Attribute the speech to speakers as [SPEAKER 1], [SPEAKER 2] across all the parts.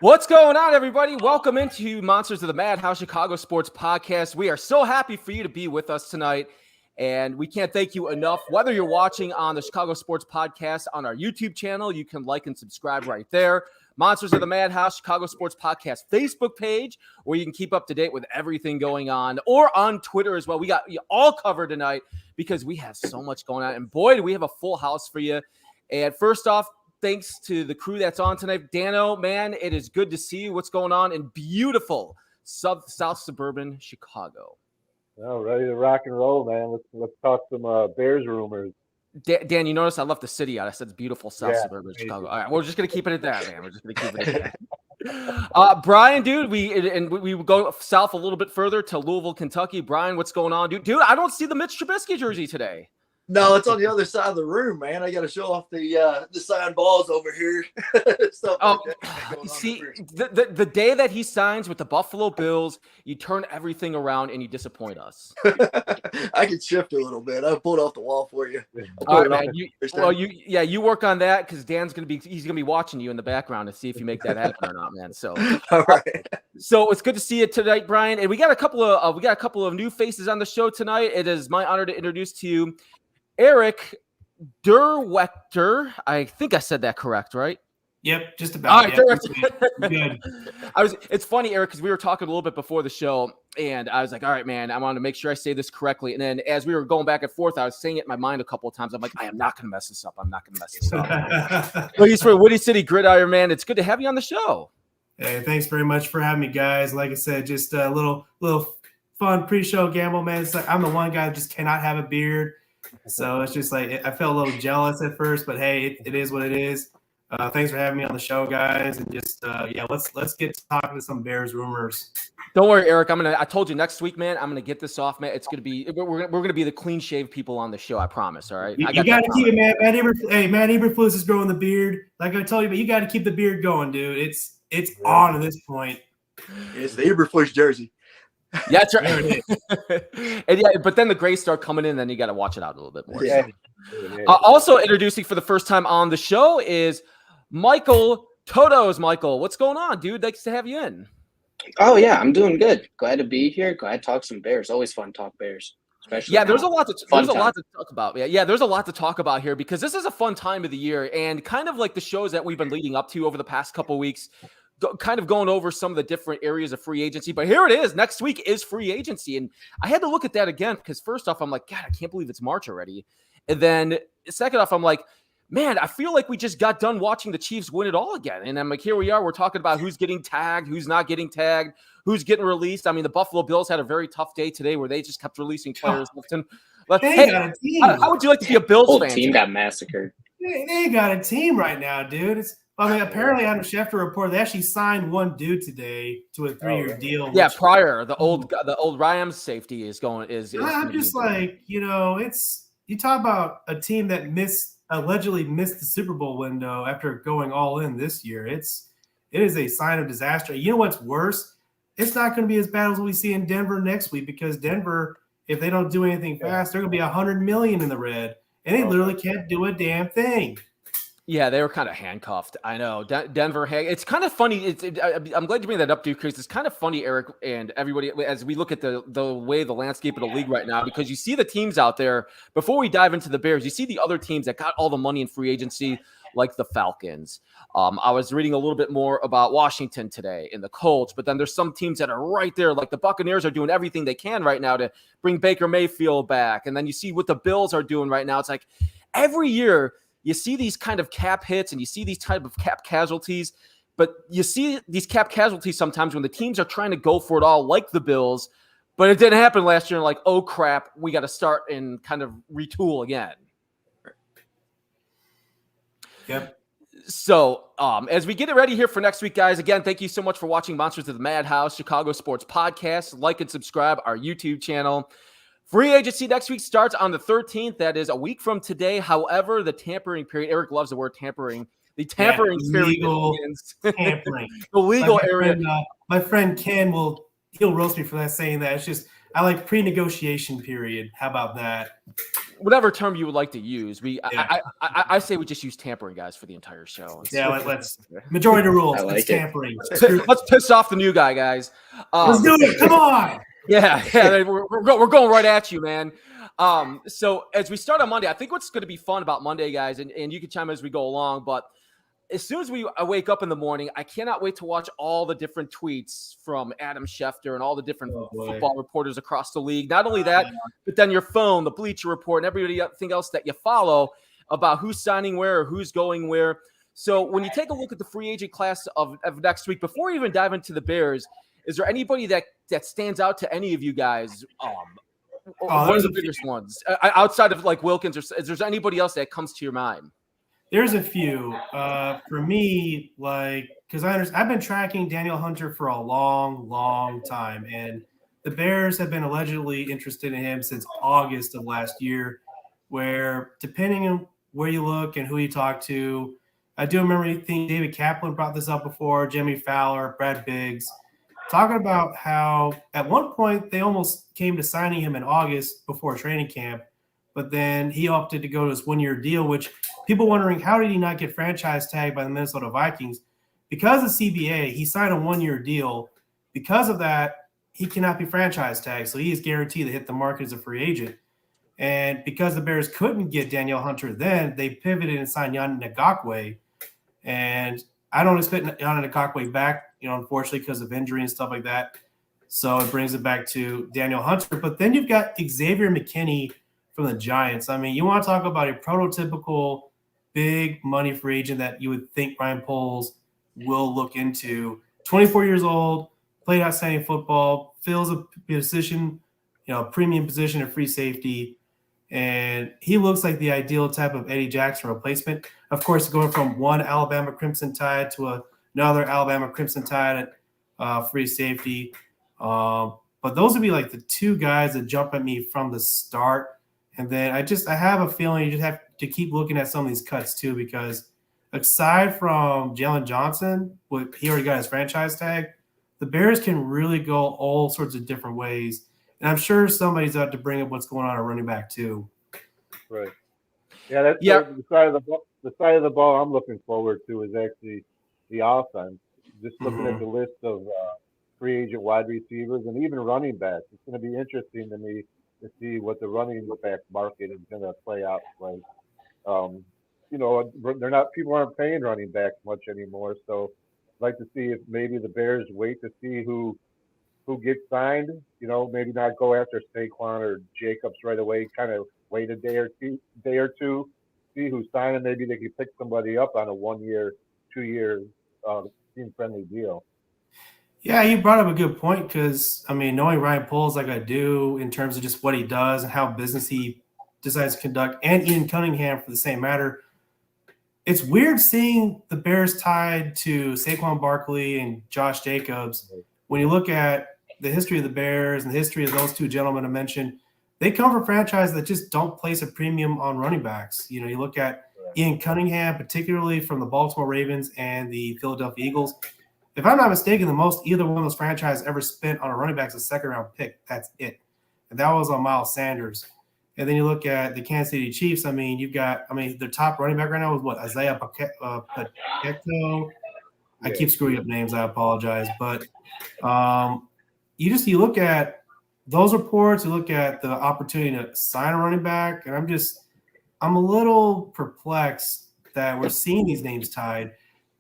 [SPEAKER 1] What's going on, everybody? Welcome into Monsters of the Madhouse Chicago Sports Podcast. We are so happy for you to be with us tonight, and we can't thank you enough. Whether you're watching on the Chicago Sports Podcast on our YouTube channel, you can like and subscribe right there. Monsters of the Madhouse Chicago Sports Podcast Facebook page, where you can keep up to date with everything going on, or on Twitter as well. We got you all covered tonight because we have so much going on, and boy, do we have a full house for you. And first off, thanks to the crew that's on tonight. Dano, man, it is good to see you. What's going on in beautiful South suburban Chicago?
[SPEAKER 2] Oh, ready to rock and roll, man. Let's talk some Bears rumors.
[SPEAKER 1] Dan, you notice I left the city out. I said it's beautiful South suburban Chicago. All right, we're just gonna keep it at that, man. We're just gonna keep it at that. Brian, dude, we go south a little bit further to Louisville, Kentucky. Brian, what's going on, dude? I don't see the Mitch Trubisky jersey today.
[SPEAKER 3] No, it's on the other side of the room, man. I got to show off the signed balls over here.
[SPEAKER 1] See, the day that he signs with the Buffalo Bills, you turn everything around and you disappoint us.
[SPEAKER 3] I can shift a little bit. I pulled off the wall for you.
[SPEAKER 1] All right, man. You work on that because Dan's he's gonna be watching you in the background to see if you make that happen or not, man. So,
[SPEAKER 3] all right.
[SPEAKER 1] So it's good to see you tonight, Brian. And we got a couple of new faces on the show tonight. It is my honor to introduce to you Eric Derwechter. I think I said that correct, right?
[SPEAKER 4] Yep, just about.
[SPEAKER 1] All right,
[SPEAKER 4] good.
[SPEAKER 1] It's funny, Eric, because we were talking a little bit before the show, and I was like, all right, man, I want to make sure I say this correctly. And then as we were going back and forth, I was saying it in my mind a couple of times. I'm like, I am not going to mess this up. So he's for Woody City Gridiron, man. It's good to have you on the show.
[SPEAKER 4] Hey, thanks very much for having me, guys. Like I said, just a little fun pre-show gamble, man. It's like I'm the one guy that just cannot have a beard. So it's just like I felt a little jealous at first, but hey, it is what it is. Thanks for having me on the show, guys, and just let's get talking to some Bears rumors.
[SPEAKER 1] Don't worry, Eric. I told you next week, man. I'm gonna get this off, man. It's gonna be we're gonna be the clean shave people on the show. I promise. All right.
[SPEAKER 4] You got to keep it, man. Matt Eberflus is growing the beard, like I told you, but you got to keep the beard going, dude. It's on at this point.
[SPEAKER 3] It's the Eberflus jersey.
[SPEAKER 1] Yeah, that's right. And but then the grays start coming in, then you got to watch it out a little bit more.
[SPEAKER 3] Yeah.
[SPEAKER 1] Also introducing for the first time on the show is Michael Todos. Michael, what's going on, dude? Thanks to have you in.
[SPEAKER 5] Oh yeah, I'm doing good. Glad to be here. Glad to talk some Bears. Always fun to talk Bears. Especially
[SPEAKER 1] there's a lot to talk about. Yeah, there's a lot to talk about here because this is a fun time of the year and kind of like the shows that we've been leading up to over the past couple of weeks. Kind of going over some of the different areas of free agency, but here it is. Next week is free agency, and I had to look at that again because first off, I'm like, God, I can't believe it's March already, and then second off, I'm like, man, I feel like we just got done watching the Chiefs win it all again, and I'm like, here we are, we're talking about who's getting tagged, who's not getting tagged, who's getting released. I mean, the Buffalo Bills had a very tough day today where they just kept releasing players. How would you like to be a Bills fan?
[SPEAKER 5] The whole team got massacred.
[SPEAKER 4] They got a team right now, dude. Apparently, on the Schefter report, they actually signed one dude today to a 3-year deal.
[SPEAKER 1] Yeah, Pryor, the old Rams safety is going.
[SPEAKER 4] I'm just like, you talk about a team that allegedly missed the Super Bowl window after going all in this year. It is a sign of disaster. You know what's worse? It's not going to be as bad as we see in Denver next week because Denver, if they don't do anything fast, they're going to be $100 million in the red, and they literally can't do a damn thing.
[SPEAKER 1] Yeah, they were kind of handcuffed. I know. Denver, it's kind of funny. I'm glad you bring that up, dude, because it's kind of funny, Eric, and everybody, as we look at the way the landscape of the league right now, because you see the teams out there, before we dive into the Bears, you see the other teams that got all the money in free agency, like the Falcons. I was reading a little bit more about Washington today and the Colts, but then there's some teams that are right there, like the Buccaneers are doing everything they can right now to bring Baker Mayfield back. And then you see what the Bills are doing right now. It's like every year, you see these kind of cap hits and you see these type of cap casualties, but you see these cap casualties sometimes when the teams are trying to go for it all, like the Bills, but it didn't happen last year. Like, oh crap, we got to start and kind of retool again.
[SPEAKER 4] Yep.
[SPEAKER 1] So as we get it ready here for next week, guys, again, thank you so much for watching Monsters of the Madhouse Chicago Sports Podcast. Like and subscribe our YouTube channel. Free agency next week starts on the 13th. That is a week from today. However, the tampering period, Eric loves the word tampering. The tampering period begins.
[SPEAKER 4] Tampering.
[SPEAKER 1] The legal area.
[SPEAKER 4] My friend Ken he'll roast me for that, saying that. It's just, I like pre-negotiation period. How about that?
[SPEAKER 1] whatever term you would like to use.
[SPEAKER 4] Yeah.
[SPEAKER 1] I say we just use tampering guys for the entire show.
[SPEAKER 4] Yeah, let's majority rules.
[SPEAKER 5] I like
[SPEAKER 4] It's
[SPEAKER 5] it.
[SPEAKER 4] tampering.
[SPEAKER 1] Let's piss off the new guy, guys.
[SPEAKER 4] Let's do it. Come on.
[SPEAKER 1] Yeah, we're going right at you, man. So as we start on Monday, I think what's going to be fun about Monday, guys, and you can chime in as we go along, but as soon as I wake up in the morning, I cannot wait to watch all the different tweets from Adam Schefter and all the different football reporters across the league. Not only that, but then your phone, the Bleacher Report, and everything else that you follow about who's signing where or who's going where. So when you take a look at the free agent class of next week, before we even dive into the Bears, is there anybody that stands out to any of you guys? What are the biggest ones outside of like Wilkins, or is there anybody else that comes to your mind?
[SPEAKER 4] There's a few. For me, like, because I've been tracking Daniel Hunter for a long time, and the Bears have been allegedly interested in him since August of last year, where depending on where you look and who you talk to, I do remember David Kaplan brought this up before, Jimmy Fowler, Brad Biggs, talking about how at one point they almost came to signing him in August before training camp, but then he opted to go to his one-year deal, which people wondering, how did he not get franchise tagged by the Minnesota Vikings? Because of CBA, he signed a one-year deal. Because of that, he cannot be franchise tagged, so he is guaranteed to hit the market as a free agent. And because the Bears couldn't get Danielle Hunter then, they pivoted and signed Yannick Ngakoue. And I don't expect Yannick Ngakoue back, unfortunately, because of injury and stuff like that. So it brings it back to Daniel Hunter. But then you've got Xavier McKinney from the Giants. I mean, you want to talk about a prototypical big money free agent that you would think Ryan Poles will look into. 24 years old, played outstanding football, fills a position, premium position at free safety. And he looks like the ideal type of Eddie Jackson replacement. Of course, going from one Alabama Crimson Tide to another Alabama Crimson Tide at free safety. But those would be like the two guys that jump at me from the start. And then I have a feeling you just have to keep looking at some of these cuts too, because aside from Jalen Johnson, he already got his franchise tag, the Bears can really go all sorts of different ways. And I'm sure somebody's out to bring up what's going on at running back too.
[SPEAKER 2] Right. Yeah, that's the side of the ball I'm looking forward to is actually the offense. Just looking at the list of free agent wide receivers and even running backs. It's going to be interesting to me to see what the running back market is going to play out like. People aren't paying running backs much anymore, so I'd like to see if maybe the Bears wait to see who gets signed. Maybe not go after Saquon or Jacobs right away. Kind of wait a day or two, see who's signing. Maybe they can pick somebody up on a 1-year, 2-year team-friendly deal.
[SPEAKER 4] Yeah, you brought up a good point because, knowing Ryan Poles like I do in terms of just what he does and how business he decides to conduct, and Ian Cunningham for the same matter, it's weird seeing the Bears tied to Saquon Barkley and Josh Jacobs. When you look at the history of the Bears and the history of those two gentlemen I mentioned, they come from franchises that just don't place a premium on running backs. You look at Ian Cunningham, particularly from the Baltimore Ravens and the Philadelphia Eagles. If I'm not mistaken, the most either one of those franchises ever spent on a running back is a second-round pick. That's it. And that was on Miles Sanders. And then you look at the Kansas City Chiefs. You've got, their top running back right now is what? Isaiah Pacheco. I keep screwing up names. I apologize. But you look at those reports, you look at the opportunity to sign a running back, and I'm a little perplexed that we're seeing these names tied.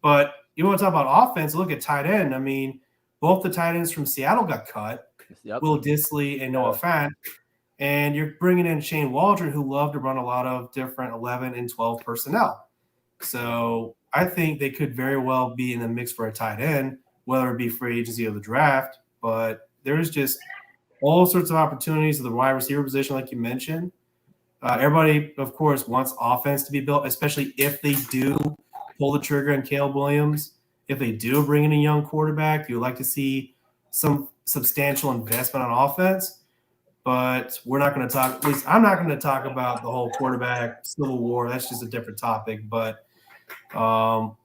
[SPEAKER 4] But you want to talk about offense, look at tight end. Both the tight ends from Seattle got cut, Will Dissly and Noah Fant. And you're bringing in Shane Waldron, who loved to run a lot of different 11 and 12 personnel. So I think they could very well be in the mix for a tight end, whether it be free agency or the draft. But there's just all sorts of opportunities at the wide receiver position, like you mentioned. Everybody, of course, wants offense to be built, especially if they do pull the trigger on Caleb Williams. If they do bring in a young quarterback, you'd like to see some substantial investment on offense. But we're not going to talk, at least I'm not going to talk about the whole quarterback civil war. That's just a different topic. But it'll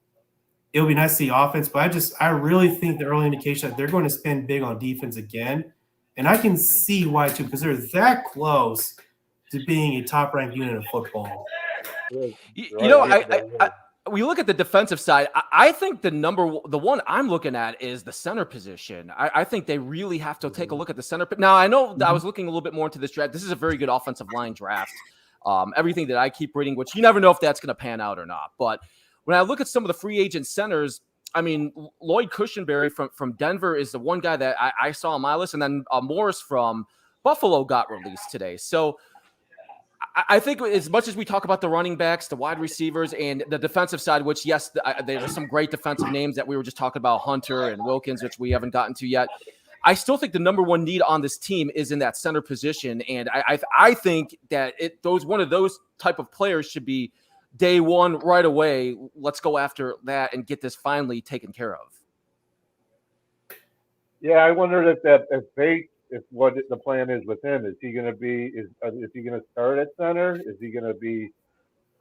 [SPEAKER 4] be nice to see offense. But I really think the early indication that they're going to spend big on defense again. And I can see why, too, because they're that close to being a top-ranked unit of football.
[SPEAKER 1] We look at the defensive side. I think the one I'm looking at is the center position. I think they really have to take a look at the center. Now, I know I was looking a little bit more into this draft. This is a very good offensive line draft. Everything that I keep reading, which you never know if that's going to pan out or not. But when I look at some of the free agent centers, I mean, Lloyd Cushenberry from Denver is the one guy that I saw on my list. And then Morris from Buffalo got released today. So I think as much as we talk about the running backs, the wide receivers, and the defensive side, which, yes, there are some great defensive names that we were just talking about, Hunter and Wilkins, which we haven't gotten to yet. I still think the number one need on this team is in that center position. And I think that one of those type of players should be day one right away. Let's go after that and get this finally taken care of.
[SPEAKER 2] Yeah, I wondered if what the plan is with him. Is he going to be? Is he going to start at center? Is he going to be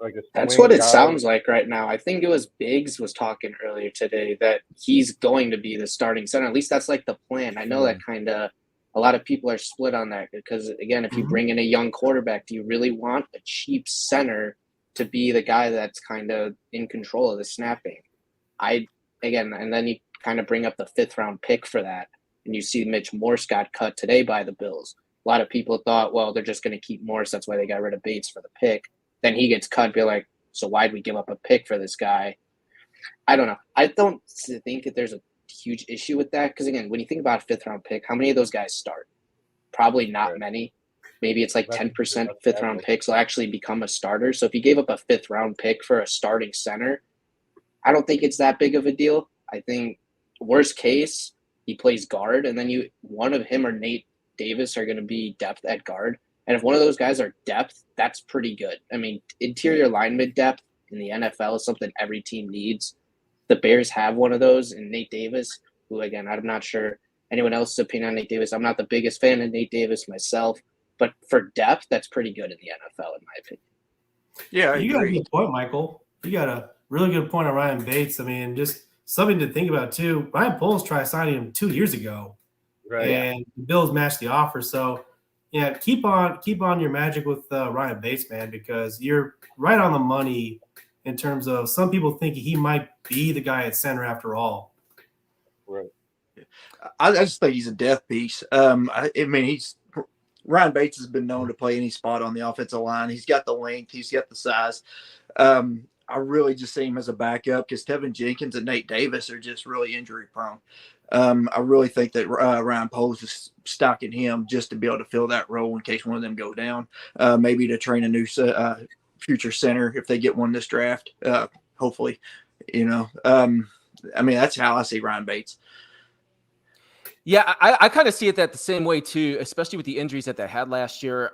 [SPEAKER 2] like a?
[SPEAKER 5] That's what it sounds like right now. I think it was Biggs was talking earlier today that he's going to be the starting center. At least that's like the plan. I know that kind of a lot of people are split on that because, again, if you bring in a young quarterback, do you really want a cheap center to be the guy that's kind of in control of the snapping? And then you kind of bring up the 5th round pick for that. And you see Mitch Morse got cut today by the Bills. A lot of people thought, well, they're just going to keep Morse. That's why they got rid of Bates for the pick. Then he gets cut. Be like, so why'd we give up a pick for this guy? I don't know. I don't think that there's a huge issue with that. Because, again, when you think about a 5th round pick, how many of those guys start? Probably not many. Maybe it's like 10% 5th round picks will actually become a starter. So if you gave up a 5th round pick for a starting center, I don't think it's that big of a deal. I think worst case, he plays guard, and then one of him or Nate Davis are going to be depth at guard. And if one of those guys are depth, that's pretty good. I mean, interior lineman depth in the NFL is something every team needs. The Bears have one of those in Nate Davis, who, again, I'm not sure anyone else's opinion on Nate Davis. I'm not the biggest fan of Nate Davis myself, but for depth, that's pretty good in the NFL, in my opinion.
[SPEAKER 3] Yeah,
[SPEAKER 4] you got a good point, Michael. You got a really good point on Ryan Bates. I mean, just something to think about too. Ryan Poles tried signing him 2 years ago, and the Bills matched the offer. So, yeah, keep on your magic with Ryan Bates, man, because you're right on the money in terms of some people think he might be the guy at center after all.
[SPEAKER 2] Right.
[SPEAKER 3] I just think he's a death piece. Ryan Bates has been known to play any spot on the offensive line. He's got the length. He's got the size. I really just see him as a backup because Tevin Jenkins and Nate Davis are just really injury prone. I really think that Ryan Poles is stocking him just to be able to fill that role in case one of them go down, maybe to train a new future center if they get one this draft, hopefully. That's how I see Ryan Bates.
[SPEAKER 1] Yeah, I kind of see it that the same way too, especially with the injuries that they had last year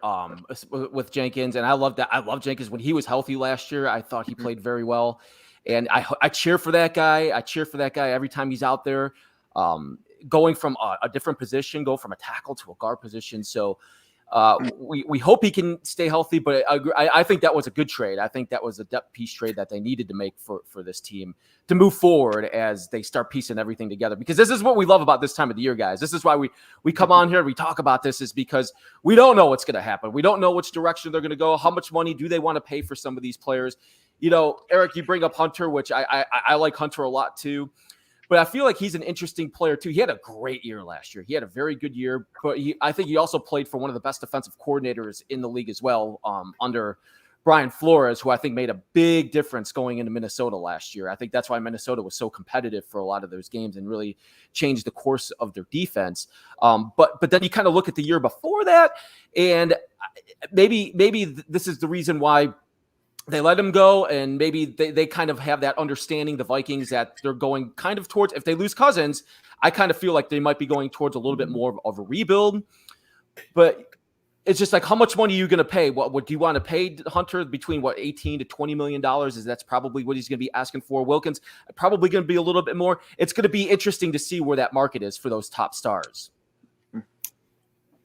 [SPEAKER 1] with Jenkins. And I love that. I love Jenkins when he was healthy last year. I thought he played very well, and I cheer for that guy. I cheer for that guy every time he's out there, going from a different position, go from a tackle to a guard position. So we hope he can stay healthy. But I think that was a good trade. I think that was a depth piece trade that they needed to make for this team to move forward as they start piecing everything together. Because this is what we love about this time of the year, guys. This is why we come on here, we talk about this, is because we don't know what's going to happen. We don't know which direction they're going to go. How much money do they want to pay for some of these players? Eric, you bring up Hunter, which I like Hunter a lot too. But I feel like he's an interesting player too. He had a great year last year. He had a very good year, but I think he also played for one of the best defensive coordinators in the league as well, under Brian Flores, who I think made a big difference going into Minnesota last year. I think that's why Minnesota was so competitive for a lot of those games and really changed the course of their defense. But then you kind of look at the year before that, and maybe this is the reason why they let him go, and maybe they kind of have that understanding, the Vikings, that they're going kind of towards, if they lose Cousins, I kind of feel like they might be going towards a little bit more of a rebuild. But it's just like, how much money are you going to pay? What do you want to pay Hunter? Between $18 to $20 million? That's probably what he's going to be asking for. Wilkins probably going to be a little bit more. It's going to be interesting to see where that market is for those top stars.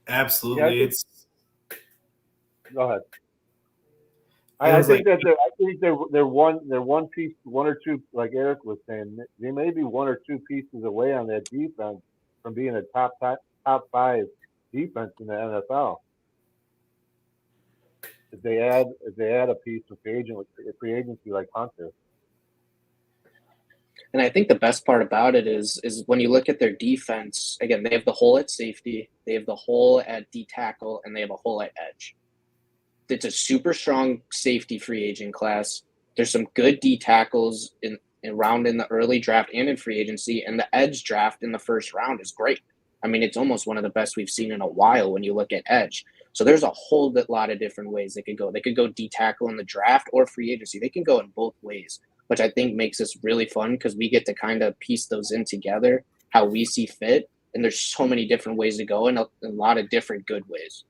[SPEAKER 4] Absolutely.
[SPEAKER 2] Yeah, go ahead. I think they're one piece, one or two, like Eric was saying. They may be one or two pieces away on that defense from being a top 5 defense in the NFL. if they add a piece of free agency like Hunter.
[SPEAKER 5] And I think the best part about it is when you look at their defense, again, they have the hole at safety, they have the hole at D tackle, and they have a hole at edge. It's a super strong safety free agent class. There's some good D tackles around in the early draft and in free agency, and the edge draft in the first round is great. I mean, it's almost one of the best we've seen in a while when you look at edge. So there's a whole lot of different ways they could go. They could go D tackle in the draft or free agency. They can go in both ways, which I think makes this really fun because we get to kind of piece those in together how we see fit. And there's so many different ways to go and a lot of different good ways.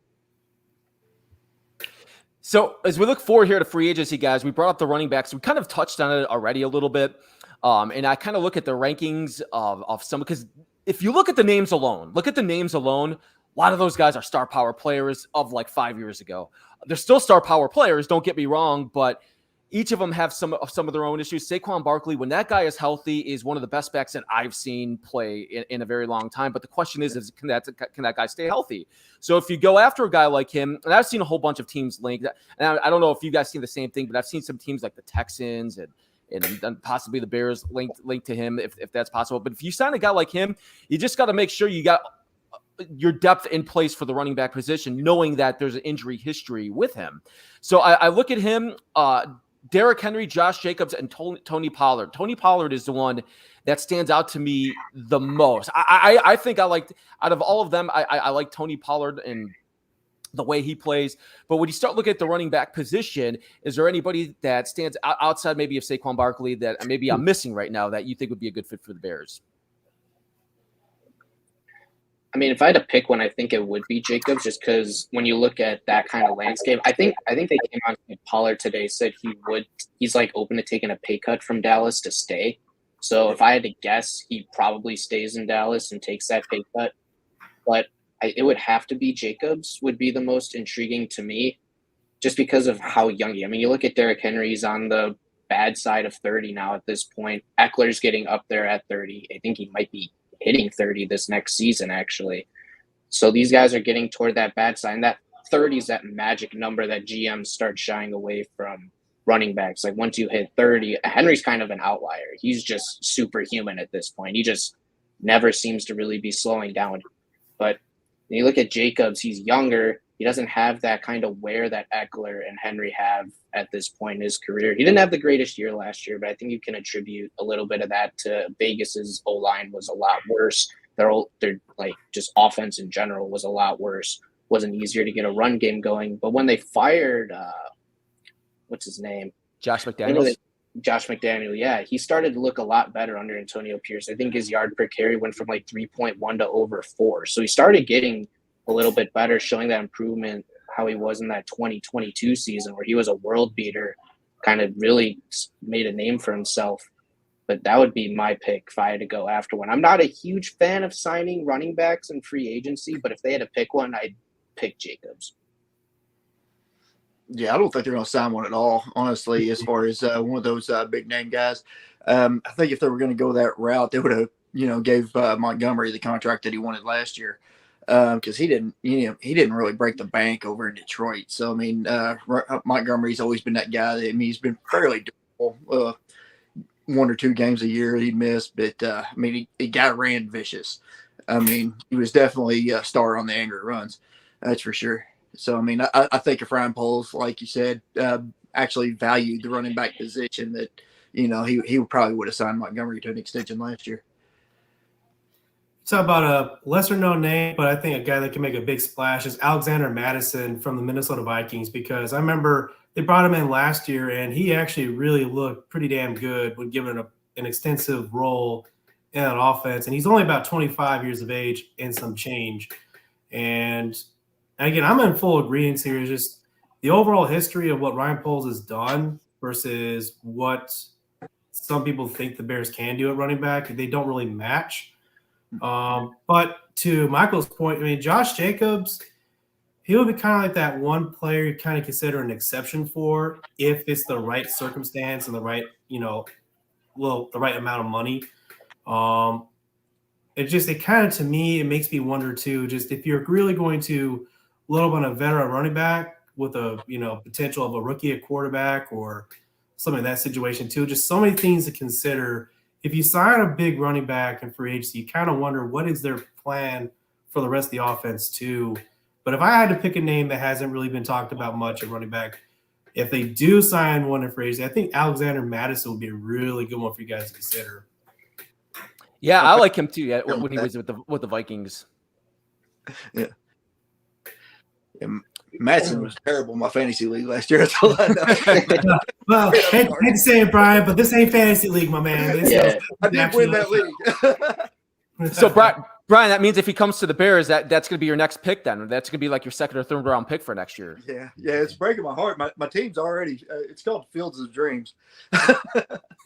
[SPEAKER 1] So as we look forward here to free agency, guys, we brought up the running backs. We kind of touched on it already a little bit. And I kind of look at the rankings of some, because if you look at the names alone, a lot of those guys are star power players of like 5 years ago. They're still star power players, don't get me wrong, but each of them have some of their own issues. Saquon Barkley, when that guy is healthy, is one of the best backs that I've seen play in a very long time. But the question is can that guy stay healthy? So if you go after a guy like him, and I've seen a whole bunch of teams linked, and I don't know if you guys seen the same thing, but I've seen some teams like the Texans and possibly the Bears linked to him if that's possible. But if you sign a guy like him, you just got to make sure you got your depth in place for the running back position, knowing that there's an injury history with him. So I look at him, Derrick Henry, Josh Jacobs, and Tony Pollard. Tony Pollard is the one that stands out to me the most. I think I liked, out of all of them, I like Tony Pollard and the way he plays. But when you start looking at the running back position, is there anybody that stands outside maybe of Saquon Barkley that maybe I'm missing right now that you think would be a good fit for the Bears?
[SPEAKER 5] I mean, if I had to pick one, I think it would be Jacobs, just because when you look at that kind of landscape, I think they came out with Pollard today, said he's like open to taking a pay cut from Dallas to stay. So if I had to guess, he probably stays in Dallas and takes that pay cut. But it would have to be Jacobs would be the most intriguing to me, just because of how young he. I mean, you look at Derrick Henry, he's on the bad side of 30 now at this point. Eckler's getting up there at 30. I think he might be hitting 30 this next season, actually. So these guys are getting toward that bad side. And that 30 is that magic number that GMs start shying away from running backs. Like once you hit 30, Henry's kind of an outlier. He's just superhuman at this point. He just never seems to really be slowing down. But when you look at Jacobs, he's younger. He doesn't have that kind of wear that Eckler and Henry have at this point in his career. He didn't have the greatest year last year, but I think you can attribute a little bit of that to Vegas's O-line was a lot worse. Their like just offense in general was a lot worse. Wasn't easier to get a run game going. But when they fired, what's his name?
[SPEAKER 1] Josh McDaniels.
[SPEAKER 5] Josh McDaniel, yeah, he started to look a lot better under Antonio Pierce. I think his yard per carry went from like 3.1 to over 4. So he started getting a little bit better, showing that improvement, how he was in that 2022 season where he was a world beater, kind of really made a name for himself. But that would be my pick if I had to go after one. I'm not a huge fan of signing running backs in free agency, but if they had to pick one, I'd pick Jacobs.
[SPEAKER 3] Yeah, I don't think they're going to sign one at all, honestly, as far as one of those big name guys. I think if they were going to go that route, they would have, gave Montgomery the contract that he wanted last year, because he didn't really break the bank over in Detroit. So I mean, Montgomery's always been that guy. I mean, he's been fairly durable. 1 or 2 games a year he'd miss, but I mean, he got ran vicious. I mean, he was definitely a star on the angry runs, that's for sure. So, I mean, I think if Ryan Poles, like you said, actually valued the running back position, that, he probably would have signed Montgomery to an extension last year.
[SPEAKER 4] Talk about a lesser-known name, but I think a guy that can make a big splash is Alexander Madison from the Minnesota Vikings, because I remember they brought him in last year, and he actually really looked pretty damn good when given an extensive role in an offense. And he's only about 25 years of age and some change. And again, I'm in full agreement here. It's just the overall history of what Ryan Poles has done versus what some people think the Bears can do at running back. They don't really match. But to Michael's point, I mean, Josh Jacobs, he would be kind of like that one player you kind of consider an exception for if it's the right circumstance and the right, the right amount of money. It kind of, to me, it makes me wonder too, just if you're really going to load up on a veteran running back, with a potential of a rookie at quarterback or something in that situation too. Just so many things to consider. If you sign a big running back in free agency, you kind of wonder what is their plan for the rest of the offense too. But if I had to pick a name that hasn't really been talked about much at running back, if they do sign one in free agency, I think Alexander Madison would be a really good one for you guys to consider.
[SPEAKER 1] Yeah, I like him too. Yeah, when he was with the Vikings.
[SPEAKER 3] Yeah. Madison was terrible in my fantasy league last year. That's all I know.
[SPEAKER 4] Well, hate to say it, Brian, but this ain't fantasy league, my man.
[SPEAKER 3] I did win that league.
[SPEAKER 1] So, Brian, that means if he comes to the Bears, that's going to be your next pick then. That's going to be like your second or third round pick for next year.
[SPEAKER 3] Yeah, it's breaking my heart. My team's already it's called Fields of Dreams.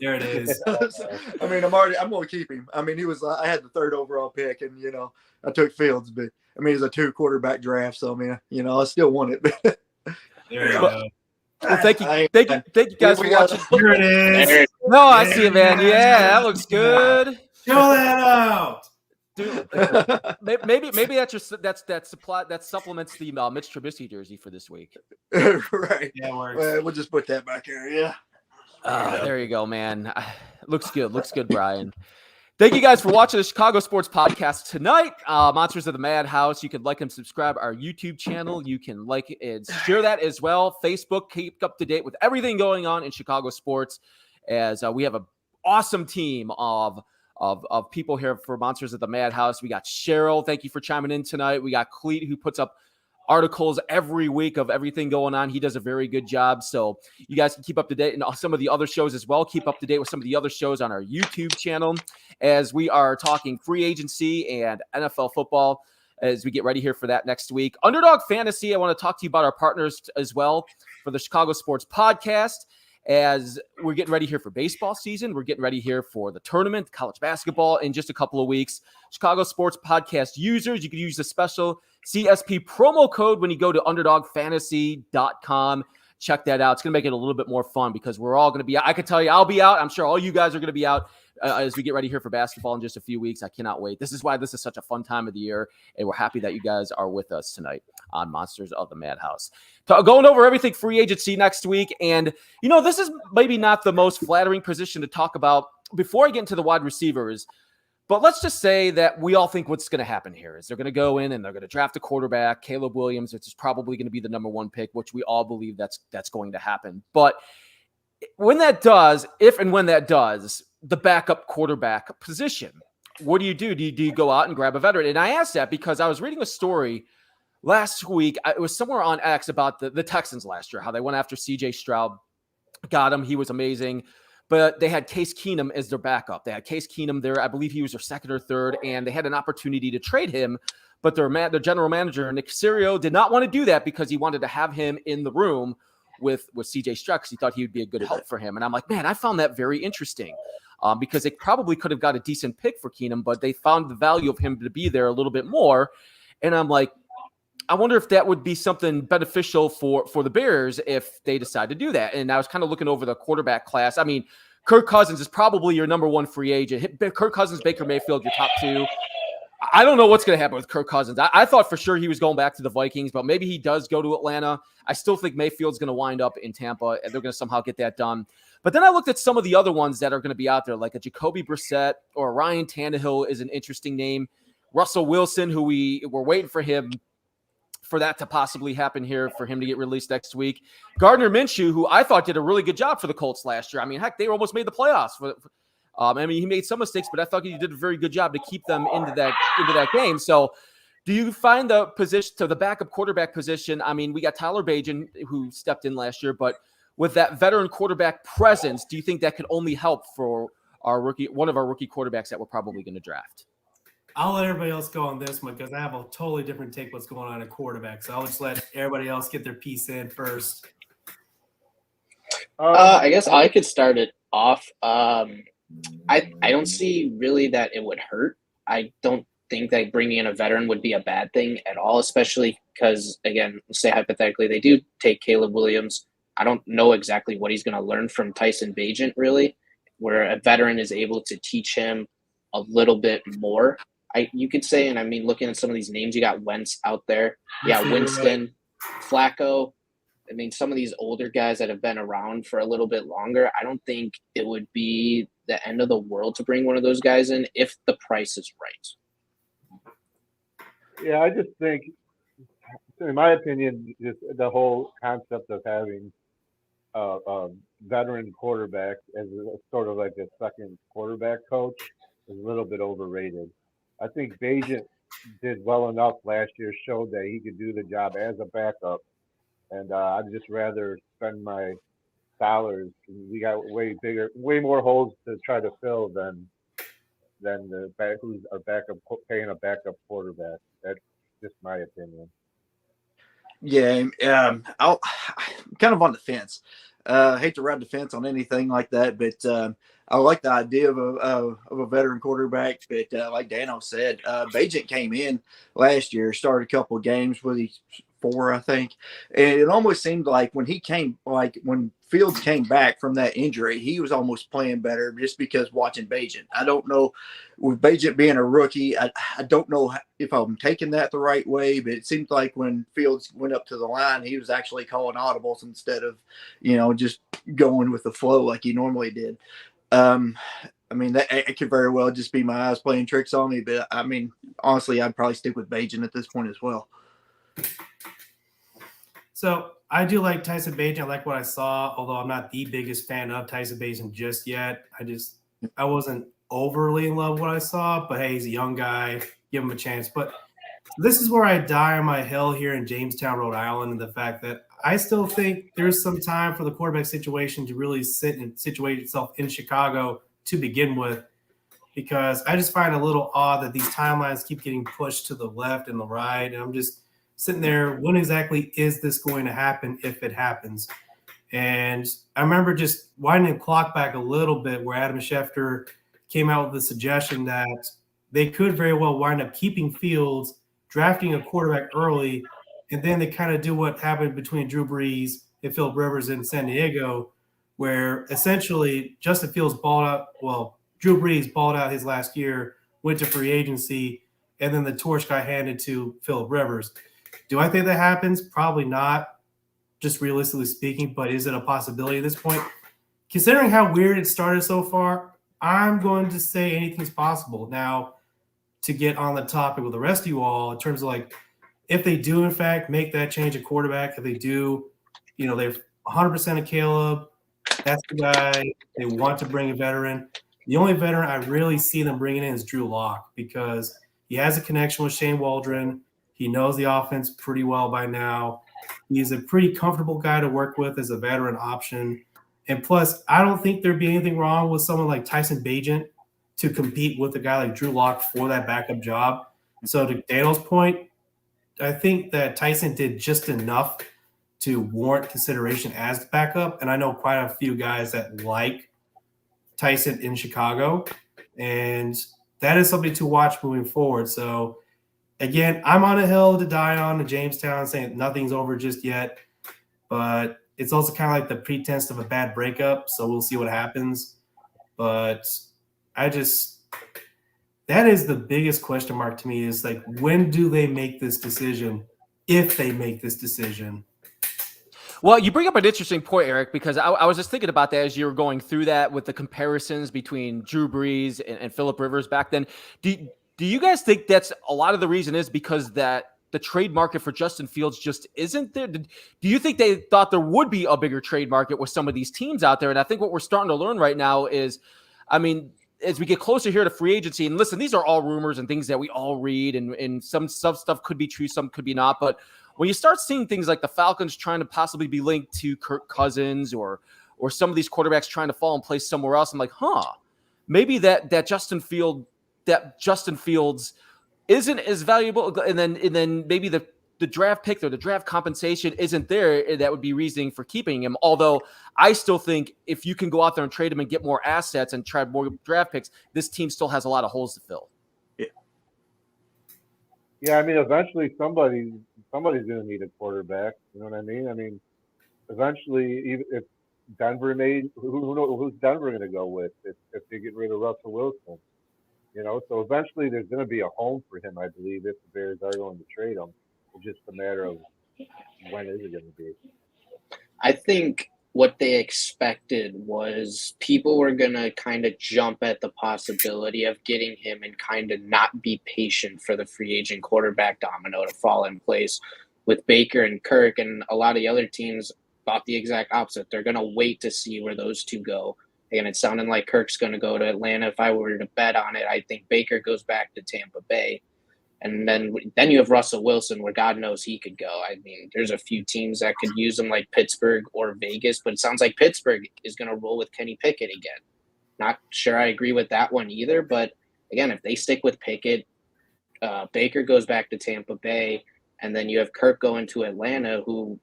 [SPEAKER 4] There it is.
[SPEAKER 3] I mean, I'm going to keep him. I mean, he was I had the third overall pick, and I took Fields, but I mean, it's a 2 quarterback draft, so I mean, I still won it.
[SPEAKER 4] There you go.
[SPEAKER 1] Well, thank you guys for watching.
[SPEAKER 4] Here it is.
[SPEAKER 1] No, I see it, man. Yeah, that looks good.
[SPEAKER 4] Show that out.
[SPEAKER 1] Dude, maybe that supplements the Mitch Trubisky jersey for this week.
[SPEAKER 3] Right.
[SPEAKER 4] Yeah, it works.
[SPEAKER 3] Well, we'll just put that back here. Yeah.
[SPEAKER 1] There you go, man. Looks good, Brian. Thank you guys for watching the Chicago Sports Podcast tonight. Monsters of the Madhouse. You can like and subscribe our YouTube channel. You can like and share that as well. Facebook, keep up to date with everything going on in Chicago sports, as we have an awesome team of people here for Monsters of the Madhouse. We got Cheryl. Thank you for chiming in tonight. We got Cleet, who puts up articles every week of everything going on. He does a very good job. So you guys can keep up to date, and some of the other shows as well. Keep up to date with some of the other shows on our YouTube channel, as we are talking free agency and NFL football as we get ready here for that next week. Underdog Fantasy, I want to talk to you about our partners as well for the Chicago Sports Podcast. As we're getting ready here for baseball season, we're getting ready here for the tournament, college basketball in just a couple of weeks. Chicago Sports Podcast users, you can use the special CSP promo code when you go to underdogfantasy.com. Check that out. It's going to make it a little bit more fun because we're all going to be out. I can tell you I'll be out. I'm sure all you guys are going to be out as we get ready here for basketball in just a few weeks. I cannot wait. This is why this is such a fun time of the year, and we're happy that you guys are with us tonight on Monsters of the Madhouse. Going over everything free agency next week, and this is maybe not the most flattering position to talk about before I get into the wide receivers, but let's just say that we all think what's going to happen here is they're going to go in and they're going to draft a quarterback, Caleb Williams, which is probably going to be the number 1 pick, which we all believe that's going to happen. But when that does, if and when that does, the backup quarterback position, what do you do? Do you go out and grab a veteran? And I asked that because I was reading a story last week. It was somewhere on X about the Texans last year, how they went after CJ Stroud, got him. He was amazing. But they had Case Keenum as their backup. They had Case Keenum there. I believe he was their second or third, and they had an opportunity to trade him. But their general manager, Nick Caserio, did not want to do that because he wanted to have him in the room with CJ Stroud because he thought he would be a good help for him. And I'm like, man, I found that very interesting because they probably could have got a decent pick for Keenum, but they found the value of him to be there a little bit more. And I'm like, I wonder if that would be something beneficial for the Bears if they decide to do that. And I was kind of looking over the quarterback class. I mean, Kirk Cousins is probably your number 1 free agent. Kirk Cousins, Baker Mayfield, your top 2. I don't know what's going to happen with Kirk Cousins. I thought for sure he was going back to the Vikings, but maybe he does go to Atlanta. I still think Mayfield's going to wind up in Tampa, and they're going to somehow get that done. But then I looked at some of the other ones that are going to be out there, like a Jacoby Brissett or Ryan Tannehill is an interesting name. Russell Wilson, who we're waiting for that to possibly happen here, for him to get released next week. Gardner Minshew, who I thought did a really good job for the Colts last year. I mean, heck, they almost made the playoffs. I mean, he made some mistakes, but I thought he did a very good job to keep them into that game. So do you find the position to the backup quarterback position? I mean, we got Tyler Bagent, who stepped in last year, but with that veteran quarterback presence, do you think that could only help for one of our rookie quarterbacks that we're probably going to draft?
[SPEAKER 4] I'll let everybody else go on this one because I have a totally different take what's going on at quarterback. So I'll just let everybody else get their piece in first.
[SPEAKER 5] I guess I could start it off. I don't see really that it would hurt. I don't think that bringing in a veteran would be a bad thing at all, especially because, again, let's say hypothetically they do take Caleb Williams. I don't know exactly what he's going to learn from Tyson Bagent, really, where a veteran is able to teach him a little bit more. You could say, and I mean, looking at some of these names, you got Wentz out there. Yeah, Winston, Flacco. I mean, some of these older guys that have been around for a little bit longer, I don't think it would be the end of the world to bring one of those guys in if the price is right.
[SPEAKER 2] Yeah, I just think, in my opinion, just the whole concept of having a veteran quarterback as sort of like a second quarterback coach is a little bit overrated. I think Bajent did well enough last year, showed that he could do the job as a backup, and I'd just rather spend my dollars. We got way more holes to try to fill than the back who's a backup paying a backup quarterback. That's just my opinion.
[SPEAKER 3] Yeah, I'm kind of on the fence. Hate to ride the fence on anything like that, but I like the idea of a veteran quarterback. But like Dano said, Bajent came in last year, started a couple of games with his 4, I think, and it almost seemed like when Fields came back from that injury, he was almost playing better just because watching Bajent. I don't know, with Bajent being a rookie, I don't know if I'm taking that the right way, but it seemed like when Fields went up to the line, he was actually calling audibles instead of, just going with the flow like he normally did. I mean, it could very well just be my eyes playing tricks on me, but I mean, honestly, I'd probably stick with Bajent at this point as well.
[SPEAKER 4] So I do like Tyson Bagent. I like what I saw, although I'm not the biggest fan of Tyson Bagent just yet. I wasn't overly in love with what I saw, but hey, he's a young guy. Give him a chance. But this is where I die on my hill here in Jamestown, Rhode Island, and the fact that I still think there's some time for the quarterback situation to really sit and situate itself in Chicago to begin with, because I just find it a little odd that these timelines keep getting pushed to the left and the right. And I'm just sitting there, when exactly is this going to happen if it happens? And I remember just winding the clock back a little bit where Adam Schefter came out with the suggestion that they could very well wind up keeping Fields, drafting a quarterback early, and then they kind of do what happened between Drew Brees and Philip Rivers in San Diego, where essentially Justin Fields balled out. Well, Drew Brees balled out his last year, went to free agency, and then the torch got handed to Philip Rivers. Do I think that happens? Probably not, just realistically speaking, but is it a possibility at this point? Considering how weird it started so far, I'm going to say anything's possible. Now, to get on the topic with the rest of you all, in terms of like, if they do in fact make that change at quarterback, if they do, they're 100% of Caleb, that's the guy they want to bring a veteran. The only veteran I really see them bringing in is Drew Lock, because he has a connection with Shane Waldron. He knows the offense pretty well by now. He's a pretty comfortable guy to work with as a veteran option. And plus, I don't think there'd be anything wrong with someone like Tyson Bagent to compete with a guy like Drew Lock for that backup job. So to Daniel's point, I think that Tyson did just enough to warrant consideration as the backup. And I know quite a few guys that like Tyson in Chicago. And that is something to watch moving forward. So again, I'm on a hill to die on to Jamestown, saying nothing's over just yet. But it's also kind of like the pretense of a bad breakup. So we'll see what happens. But that is the biggest question mark to me, is like, when do they make this decision, if they make this decision?
[SPEAKER 1] Well, you bring up an interesting point, Eric, because I was just thinking about that as you were going through that with the comparisons between Drew Brees and Philip Rivers back then. Do you guys think that's a lot of the reason is because that the trade market for Justin Fields just isn't there? Do you think they thought there would be a bigger trade market with some of these teams out there? And I think what we're starting to learn right now is, I mean, as we get closer here to free agency, and listen, these are all rumors and things that we all read, and some stuff could be true, some could be not. But when you start seeing things like the Falcons trying to possibly be linked to Kirk Cousins or some of these quarterbacks trying to fall in place somewhere else, I'm like, maybe that Justin Fields isn't as valuable, and then maybe the draft pick or the draft compensation isn't there. That would be reasoning for keeping him. Although I still think if you can go out there and trade him and get more assets and try more draft picks, this team still has a lot of holes to fill.
[SPEAKER 2] Yeah, I mean, eventually somebody's going to need a quarterback. You know what I mean? I mean, eventually, even if Denver who's Denver going to go with if they get rid of Russell Wilson? So eventually there's going to be a home for him, I believe, if the Bears are going to trade him. It's just a matter of when is it going to be.
[SPEAKER 5] I think what they expected was people were going to kind of jump at the possibility of getting him and kind of not be patient for the free agent quarterback domino to fall in place with Baker and Kirk. And a lot of the other teams thought the exact opposite. They're going to wait to see where those two go. And it sounded like Kirk's going to go to Atlanta. If I were to bet on it, I think Baker goes back to Tampa Bay. And then you have Russell Wilson, where God knows he could go. I mean, there's a few teams that could use him, like Pittsburgh or Vegas, but it sounds like Pittsburgh is going to roll with Kenny Pickett again. Not sure I agree with that one either, but again, if they stick with Pickett, Baker goes back to Tampa Bay, and then you have Kirk going to Atlanta, who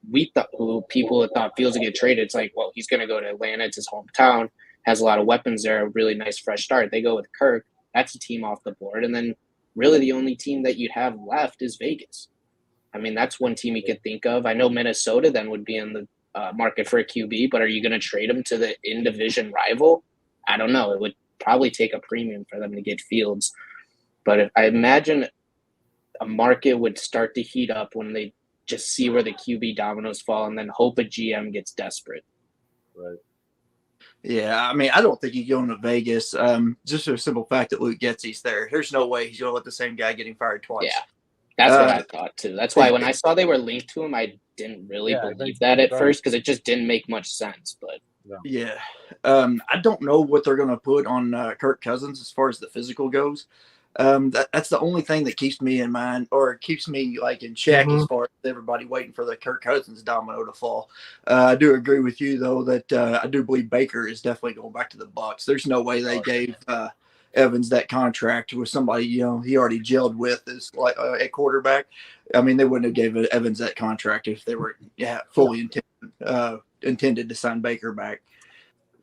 [SPEAKER 5] people had thought Fields would get traded. It's like, well, he's going to go to Atlanta. It's his hometown, has a lot of weapons there, a really nice fresh start. They go with Kirk. That's a team off the board, and then really the only team that you'd have left is Vegas. I mean, that's one team you could think of. I know Minnesota then would be in the market for a QB, but are you going to trade them to the in-division rival? I don't know. It would probably take a premium for them to get Fields. But I imagine a market would start to heat up when they just see where the QB dominoes fall and then hope a GM gets desperate.
[SPEAKER 2] Right.
[SPEAKER 3] Yeah, I mean, I don't think he's going to Vegas. Just for the simple fact that Luke Getsy's there. There's no way he's going to let the same guy getting fired twice.
[SPEAKER 5] Yeah, that's what I thought too. That's why when I saw they were linked to him, I didn't really believe that at first because it just didn't make much sense. But
[SPEAKER 3] yeah, I don't know what they're going to put on Kirk Cousins as far as the physical goes. That's the only thing that keeps me in mind or keeps me like in check as far as everybody waiting for the Kirk Cousins domino to fall. I do agree with you though that I do believe Baker is definitely going back to the Bucs. There's no way they gave Evans that contract with somebody he already gelled with as like a quarterback. I mean, they wouldn't have gave Evans that contract if they were fully intended to sign Baker back.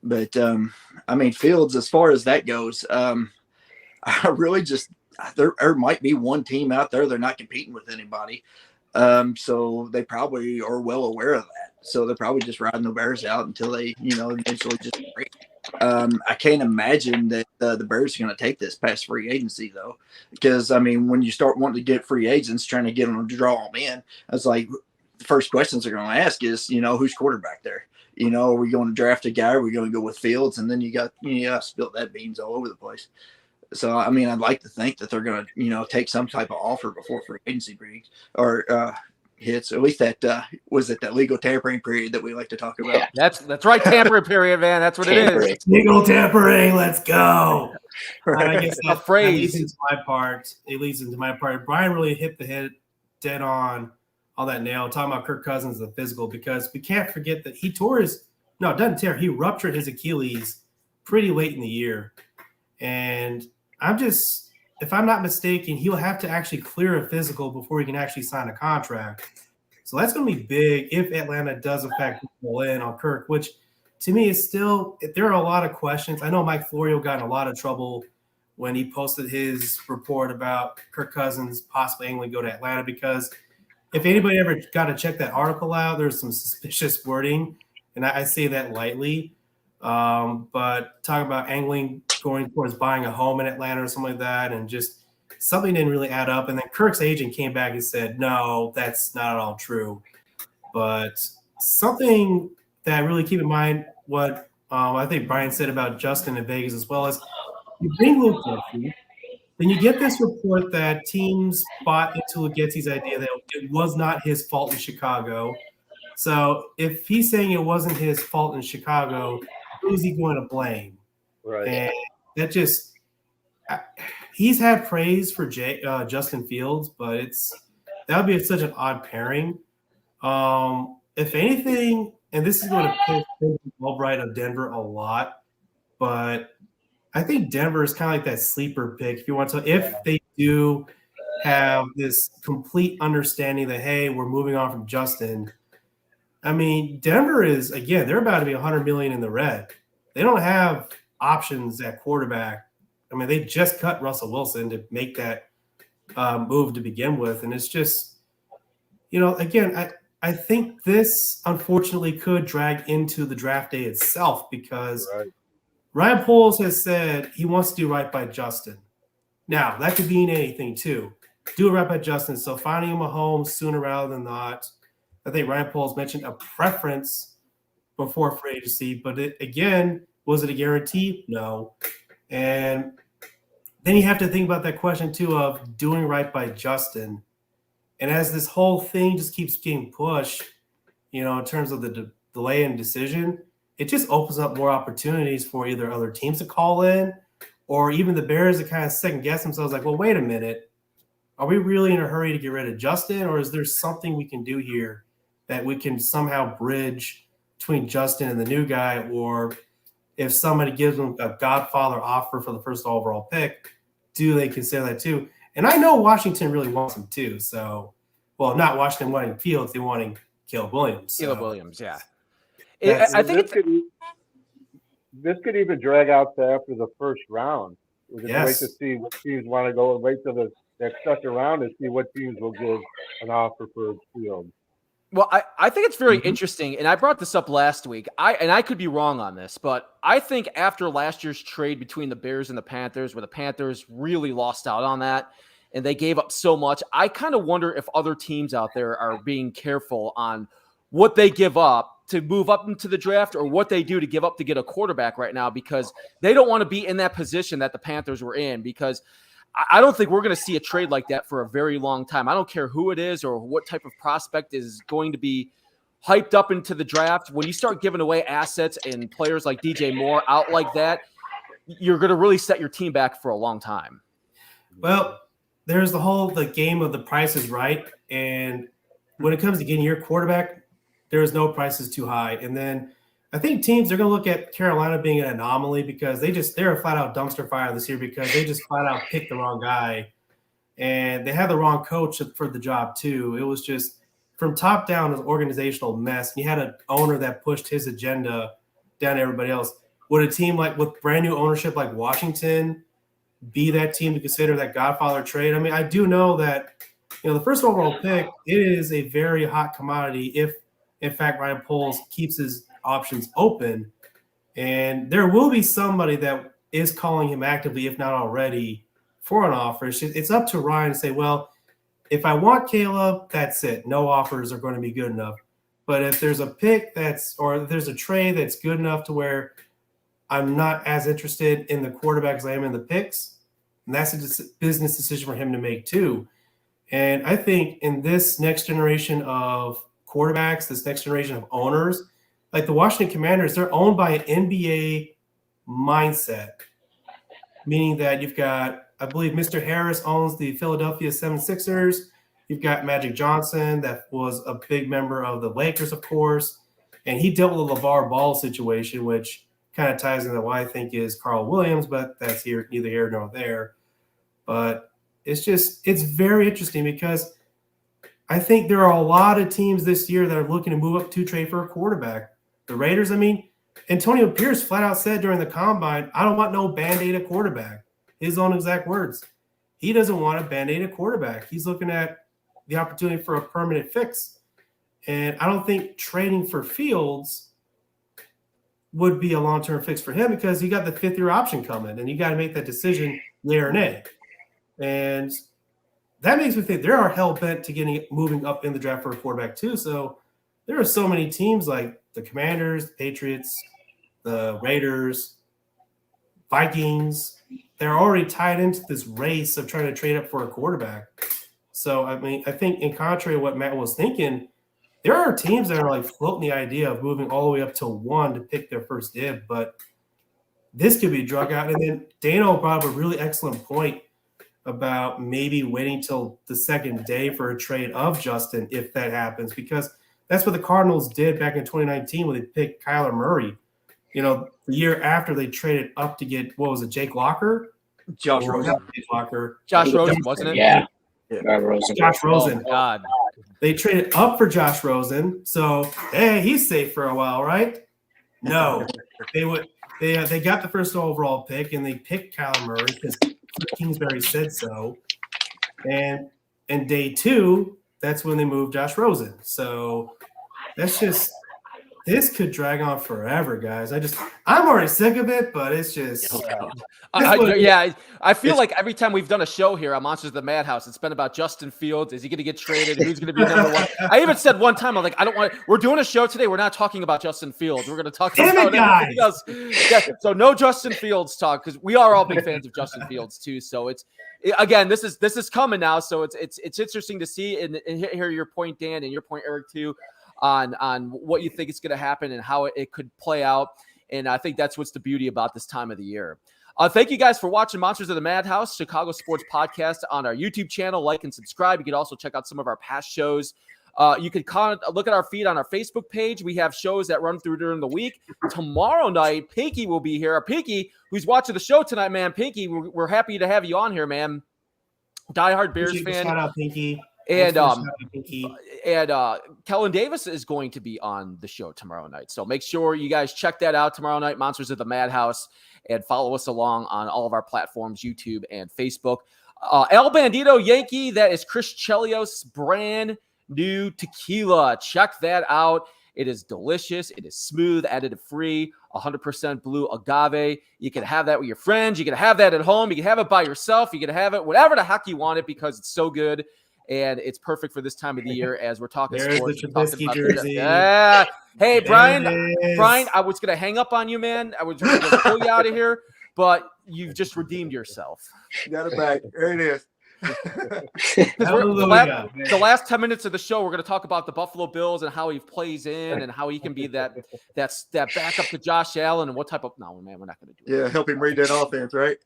[SPEAKER 3] But I mean, Fields, as far as that goes, I really just there might be one team out there they're not competing with anybody, so they probably are well aware of that. So they're probably just riding the Bears out until they eventually just break. I can't imagine that the Bears are going to take this past free agency though, because I mean when you start wanting to get free agents trying to get them to draw them in, it's like the first questions they're going to ask is who's quarterback there. Are we going to draft a guy? Or are we going to go with Fields? And then you got spilt that beans all over the place. So, I mean, I'd like to think that they're going to, take some type of offer before free agency breaks or hits. Or at least that legal tampering period that we like to talk about.
[SPEAKER 1] Yeah, that's right. Tampering period, man. That's what it is.
[SPEAKER 4] Legal tampering. Let's go. I guess
[SPEAKER 1] a phrase.
[SPEAKER 4] It leads into my part. Brian really hit the head dead on that nail, talking about Kirk Cousins, the physical, because we can't forget that he he ruptured his Achilles pretty late in the year. And if I'm not mistaken, he'll have to actually clear a physical before he can actually sign a contract. So that's going to be big if Atlanta does in fact pull in on Kirk, which to me is still, there are a lot of questions. I know Mike Florio got in a lot of trouble when he posted his report about Kirk Cousins possibly going to go to Atlanta, because if anybody ever got to check that article out, there's some suspicious wording, and I say that lightly. But talking about angling going towards buying a home in Atlanta or something like that, and just something didn't really add up. And then Kirk's agent came back and said, no, that's not at all true. But something that really keep in mind what I think Brian said about Justin in Vegas as well is you bring Luke Getsy, then you get this report that teams bought into Luke Getsy's idea that it was not his fault in Chicago. So if he's saying it wasn't his fault in Chicago, who is he going to blame?
[SPEAKER 2] Right.
[SPEAKER 4] And that just he's had praise for Justin Fields, but that would be such an odd pairing. If anything, and this is going to piss Albright of Denver a lot, but I think Denver is kind of like that sleeper pick. If they do have this complete understanding that, hey, we're moving on from Justin. I mean, Denver is, again, they're about to be $100 million in the red. They don't have options at quarterback. I mean, they just cut Russell Wilson to make that move to begin with. And it's just, again, I think this unfortunately could drag into the draft day itself, because Ryan Poles has said he wants to do right by Justin. Now, that could mean anything too. Do right by Justin. So finding him a home sooner rather than not. I think Ryan Poles mentioned a preference before free agency. But again, was it a guarantee? No. And then you have to think about that question too of doing right by Justin. And as this whole thing just keeps getting pushed, in terms of the delay in decision, it just opens up more opportunities for either other teams to call in or even the Bears to kind of second guess themselves like, well, wait a minute. Are we really in a hurry to get rid of Justin, or is there something we can do here that we can somehow bridge between Justin and the new guy? Or if somebody gives them a Godfather offer for the first overall pick, do they consider that too? And I know Washington really wants him too. So, well, not Washington wanting Fields, they wanting Caleb Williams.
[SPEAKER 1] Caleb Williams, yeah.
[SPEAKER 2] I think this could even drag out to after the first round. We're going to wait to see what teams want to go and wait till the next second round to see what teams will give an offer for Fields.
[SPEAKER 1] Well, I think it's very interesting, and I brought this up last week. I could be wrong on this, but I think after last year's trade between the Bears and the Panthers, where the Panthers really lost out on that, and they gave up so much, I kind of wonder if other teams out there are being careful on what they give up to move up into the draft or what they do to give up to get a quarterback right now, because they don't want to be in that position that the Panthers were in, because I don't think we're going to see a trade like that for a very long time. I don't care who it is or what type of prospect is going to be hyped up into the draft. When you start giving away assets and players like DJ Moore out like that, you're going to really set your team back for a long time.
[SPEAKER 4] Well, there's the game of the price is right. And when it comes to getting your quarterback, there's no prices too high. And then I think teams are going to look at Carolina being an anomaly because they're a flat out dumpster fire this year because they just flat out picked the wrong guy and they had the wrong coach for the job too. It was just from top down an organizational mess. You had an owner that pushed his agenda down to everybody else. Would a team with brand new ownership like Washington be that team to consider that Godfather trade? I mean, I do know that, the first overall pick, it is a very hot commodity if, in fact, Ryan Poles keeps his options open. And there will be somebody that is calling him actively, if not already, for an offer. It's up to Ryan to say, well, if I want Caleb, that's it. No offers are going to be good enough. But if there's a pick or if there's a trade that's good enough to where I'm not as interested in the quarterback as I am in the picks, and that's a business decision for him to make too. And I think in this next generation of quarterbacks, this next generation of owners, like the Washington Commanders, they're owned by an NBA mindset, meaning that you've got, I believe Mr. Harris owns the Philadelphia 76ers. You've got Magic Johnson that was a big member of the Lakers, of course, and he dealt with the LeVar Ball situation, which kind of ties into what I think is Carl Williams, but that's neither here nor there. But it's very interesting because I think there are a lot of teams this year that are looking to move up to trade for a quarterback. The Raiders, Antonio Pierce flat out said during the combine, I don't want no Band-Aid at quarterback. His own exact words. He doesn't want a Band-Aid at quarterback. He's looking at the opportunity for a permanent fix. And I don't think trading for Fields would be a long-term fix for him because you got the fifth-year option coming, and you got to make that decision yea or nay. And that makes me think there are hell-bent to moving up in the draft for a quarterback too. So there are so many teams like the Commanders, the Patriots, the Raiders, Vikings. They're already tied into this race of trying to trade up for a quarterback. So, I think in contrary to what Matt was thinking, there are teams that are floating the idea of moving all the way up to 1 to pick their first dib, but this could be drug out. And then Dano brought up a really excellent point about maybe waiting till the second day for a trade of Justin if that happens, because that's what the Cardinals did back in 2019 when they picked Kyler Murray. The year after they traded up to get, Jake Locker?
[SPEAKER 3] Josh Rosen.
[SPEAKER 4] Jake Locker.
[SPEAKER 1] Josh Rosen, wasn't it?
[SPEAKER 5] Yeah.
[SPEAKER 4] Josh Rosen.
[SPEAKER 1] Oh, God.
[SPEAKER 4] They traded up for Josh Rosen, so hey, he's safe for a while, right? No, they got the first overall pick and they picked Kyler Murray because Kingsbury said so. And day 2, that's when they moved Josh Rosen. So that's just This could drag on forever, guys. I'm already sick of it, but it's just.
[SPEAKER 1] I feel like every time we've done a show here on Monsters of the Madhouse, it's been about Justin Fields. Is he going to get traded? Who's going to be number one? I even said one time, I'm like, I don't want. We're doing a show today. We're not talking about Justin Fields. We're going to talk about everything else. Yeah, so no Justin Fields talk because we are all big fans of Justin Fields too. So again, this is coming now. So it's interesting to see and hear your point, Dan, and your point, Eric, too. On what you think is going to happen and how it could play out. And I think that's what's the beauty about this time of the year. Thank you guys for watching Monsters of the Madhouse, Chicago Sports Podcast on our YouTube channel. Like and subscribe. You can also check out some of our past shows. You can look at our feed on our Facebook page. We have shows that run through during the week. Tomorrow night, Pinky will be here. Pinky, who's watching the show tonight, man. Pinky, we're happy to have you on here, man. Diehard Bears fan. Shout out, Pinky. And Kellen Davis is going to be on the show tomorrow night. So make sure you guys check that out tomorrow night, Monsters of the Madhouse, and follow us along on all of our platforms, YouTube and Facebook. El Bandito Yankee, that is Chris Chelios' brand new tequila. Check that out. It is delicious. It is smooth, additive free, 100% blue agave. You can have that with your friends. You can have that at home. You can have it by yourself. You can have it whatever the heck you want it because it's so good. And it's perfect for this time of the year as we're talking sports.
[SPEAKER 4] The Trubisky jersey.
[SPEAKER 1] Yeah. Hey, Brian, I was going to hang up on you, man. I was going to pull you out of here, but you've just redeemed yourself.
[SPEAKER 3] Got it back. There it is.
[SPEAKER 1] The last 10 minutes of the show, we're going to talk about the Buffalo Bills and how he plays in and how he can be that backup to Josh Allen and what type of – no, man, we're not going to do it.
[SPEAKER 3] Yeah, help him read that offense, right?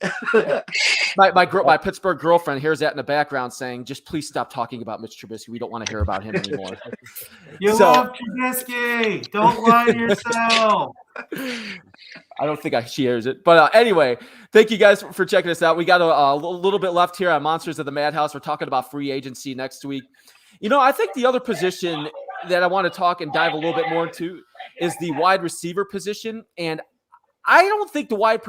[SPEAKER 1] My Pittsburgh girlfriend hears that in the background saying, just please stop talking about Mitch Trubisky. We don't want to hear about him anymore.
[SPEAKER 4] You love Trubisky. Don't lie to yourself.
[SPEAKER 1] I don't think she hears it. But anyway, thank you guys for checking us out. We got a little bit left here on Monsters of the Madhouse. We're talking about free agency next week. I think the other position that I want to talk and dive a little bit more into is the wide receiver position. And I don't think the wide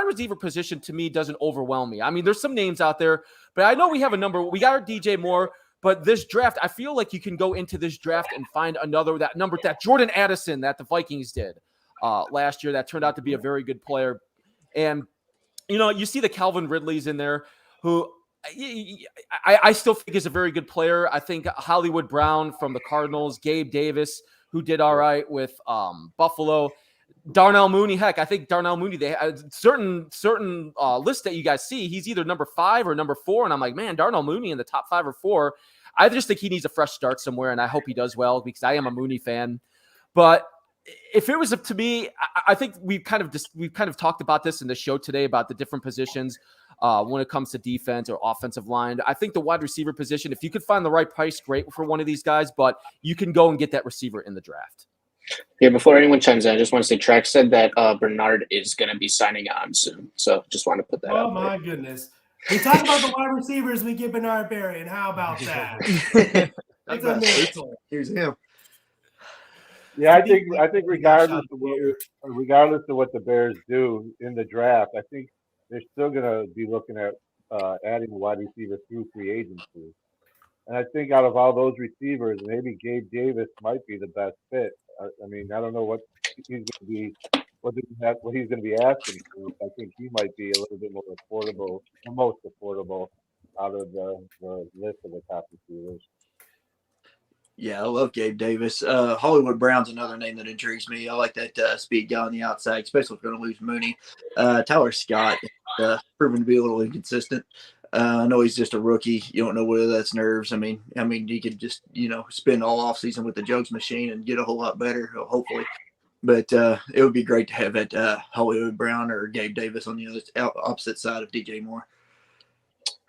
[SPEAKER 1] receiver position to me doesn't overwhelm me. I mean, there's some names out there, but I know we have a number. We got our DJ Moore, but this draft, I feel like you can go into this draft and find that Jordan Addison that the Vikings did last year that turned out to be a very good player. And, you see the Calvin Ridley's in there who I still think is a very good player. I think Hollywood Brown from the Cardinals, Gabe Davis, who did all right with Buffalo, Darnell Mooney. Heck, I think Darnell Mooney, they certain lists that you guys see, he's either number 5 or number 4. And I'm like, man, Darnell Mooney in the top 5 or 4. I just think he needs a fresh start somewhere. And I hope he does well because I am a Mooney fan. But if it was up to me, I think we've kind of talked about this in the show today about the different positions when it comes to defense or offensive line. I think the wide receiver position, if you could find the right price, great for one of these guys, but you can go and get that receiver in the draft.
[SPEAKER 5] Yeah, before anyone chimes in, I just want to say Track said that Bernard is going to be signing on soon. So just want to put that out there.
[SPEAKER 4] Oh, my goodness. We talk about the wide receivers, we get Bernard Berrian. How about that? That's a miracle.
[SPEAKER 3] Here's him.
[SPEAKER 2] Yeah, I think regardless of what the Bears do in the draft, I think they're still going to be looking at adding a wide receiver through free agency. And I think out of all those receivers, maybe Gabe Davis might be the best fit. I mean, I don't know what he's going to be, what he's going to be asking for. I think he might be a little bit more affordable, the most affordable out of the list of the top receivers.
[SPEAKER 3] Yeah, I love Gabe Davis. Hollywood Brown's another name that intrigues me. I like that speed guy on the outside, especially if we're going to lose Mooney. Tyler Scott proven to be a little inconsistent. I know he's just a rookie. You don't know whether that's nerves. I mean, he could just spend all offseason with the jugs machine and get a whole lot better, hopefully. But it would be great to have that Hollywood Brown or Gabe Davis on the opposite side of DJ Moore.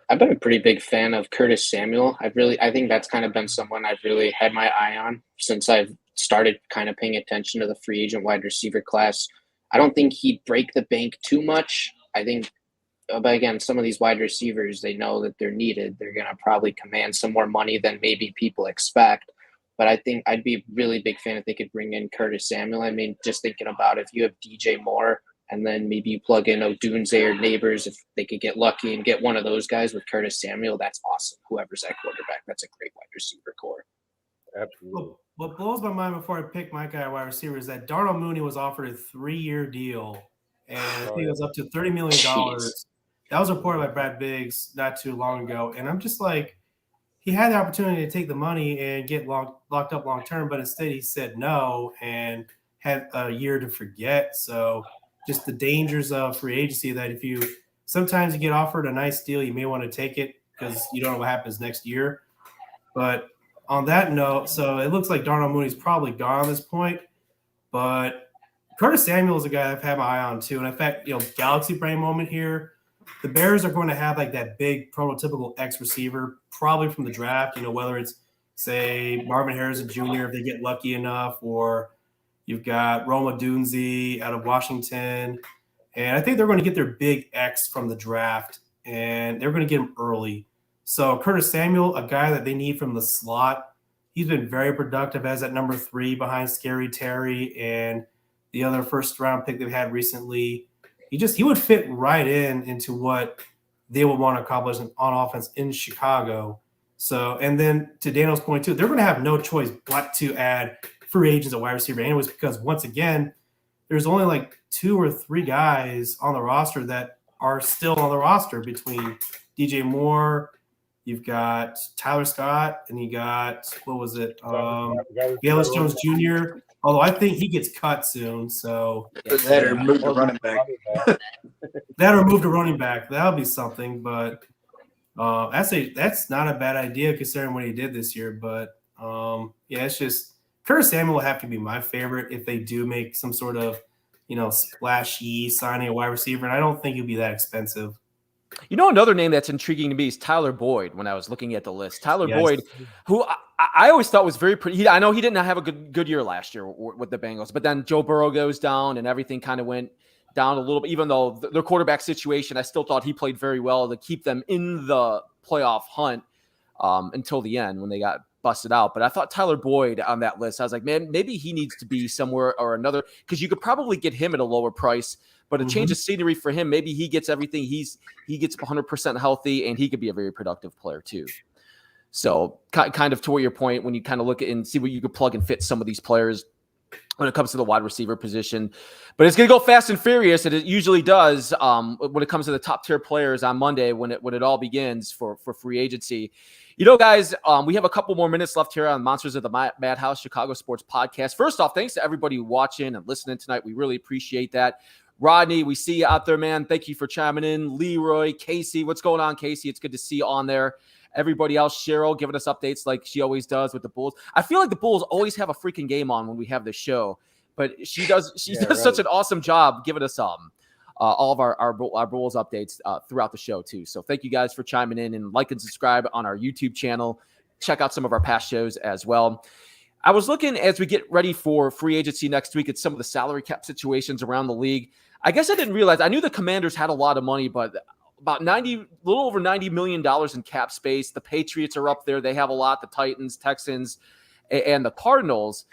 [SPEAKER 5] I've been a pretty big fan of Curtis Samuel. I think that's kind of been someone I've really had my eye on since I've started kind of paying attention to the free agent wide receiver class. I don't think he'd break the bank too much. I think, but again, some of these wide receivers, they know that they're needed. They're going to probably command some more money than maybe people expect. But I think I'd be a really big fan if they could bring in Curtis Samuel. I mean, just thinking about if you have DJ Moore, and then maybe you plug in Odunze or Neighbors, if they could get lucky and get one of those guys with Curtis Samuel, that's awesome. Whoever's that quarterback, that's a great wide receiver core.
[SPEAKER 2] Absolutely.
[SPEAKER 4] What blows my mind before I pick my guy wide receiver is that Darnell Mooney was offered a 3-year deal, and I think it was up to $30 million.
[SPEAKER 5] Jeez.
[SPEAKER 4] That was reported by Brad Biggs not too long ago, and I'm just like, he had the opportunity to take the money and get locked up long term, but instead he said no and had a year to forget. So just the dangers of free agency that sometimes you get offered a nice deal, you may want to take it because you don't know what happens next year. But on that note, so it looks like Darnell Mooney's probably gone at this point, but Curtis Samuel is a guy I've had my eye on too. And in fact, galaxy brain moment here. The Bears are going to have like that big prototypical X receiver, probably from the draft, whether it's, say, Marvin Harrison Jr., if they get lucky enough, or you've got Roma Dunze out of Washington. And I think they're going to get their big X from the draft, and they're going to get him early. So Curtis Samuel, a guy that they need from the slot, he's been very productive as at number 3 behind Scary Terry and the other first-round pick they've had recently. He would fit right into what they would want to accomplish on offense in Chicago. So, and then to Daniel's point too, they're going to have no choice but to add free agents at wide receiver anyways, because once again, there's only like 2 or 3 guys on the roster that are still on the roster between DJ Moore, you've got Tyler Scott, and you got, what was it? Gallis Jones Jr., although I think he gets cut soon. So
[SPEAKER 3] that or move to running back.
[SPEAKER 4] That or move to running back. That'll be something. But that's not a bad idea considering what he did this year. But it's just Curtis Samuel will have to be my favorite if they do make some sort of splashy signing a wide receiver. And I don't think he'll be that expensive.
[SPEAKER 1] Another name that's intriguing to me is Tyler Boyd when I was looking at the list. Tyler Boyd, who I always thought was very pretty. I know he didn't have a good year last year with the Bengals, but then Joe Burrow goes down and everything kind of went down a little bit. Even though their quarterback situation, I still thought he played very well to keep them in the playoff hunt until the end when they got busted out. But I thought Tyler Boyd on that list, I was like, man, maybe he needs to be somewhere or another because you could probably get him at a lower price. But a change of scenery for him, maybe he gets everything. He gets 100% healthy, and he could be a very productive player too. So kind of to your point, when you kind of look at and see what you could plug and fit some of these players when it comes to the wide receiver position. But it's going to go fast and furious, and it usually does when it comes to the top tier players on Monday when it all begins for free agency. Guys, we have a couple more minutes left here on Monsters of the Madhouse Chicago Sports Podcast. First off, thanks to everybody watching and listening tonight. We really appreciate that. Rodney, we see you out there, man. Thank you for chiming in. Leroy, Casey, what's going on, Casey? It's good to see you on there. Everybody else, Cheryl, giving us updates like she always does with the Bulls. I feel like the Bulls always have a freaking game on when we have the show, but she does such an awesome job giving us all of our Bulls updates throughout the show too. So thank you guys for chiming in and like and subscribe on our YouTube channel. Check out some of our past shows as well. I was looking as we get ready for free agency next week at some of the salary cap situations around the league. I guess I didn't realize. I knew the Commanders had a lot of money, but about little over $90 million in cap space. The Patriots are up there. They have a lot. The Titans, Texans, and the Cardinals.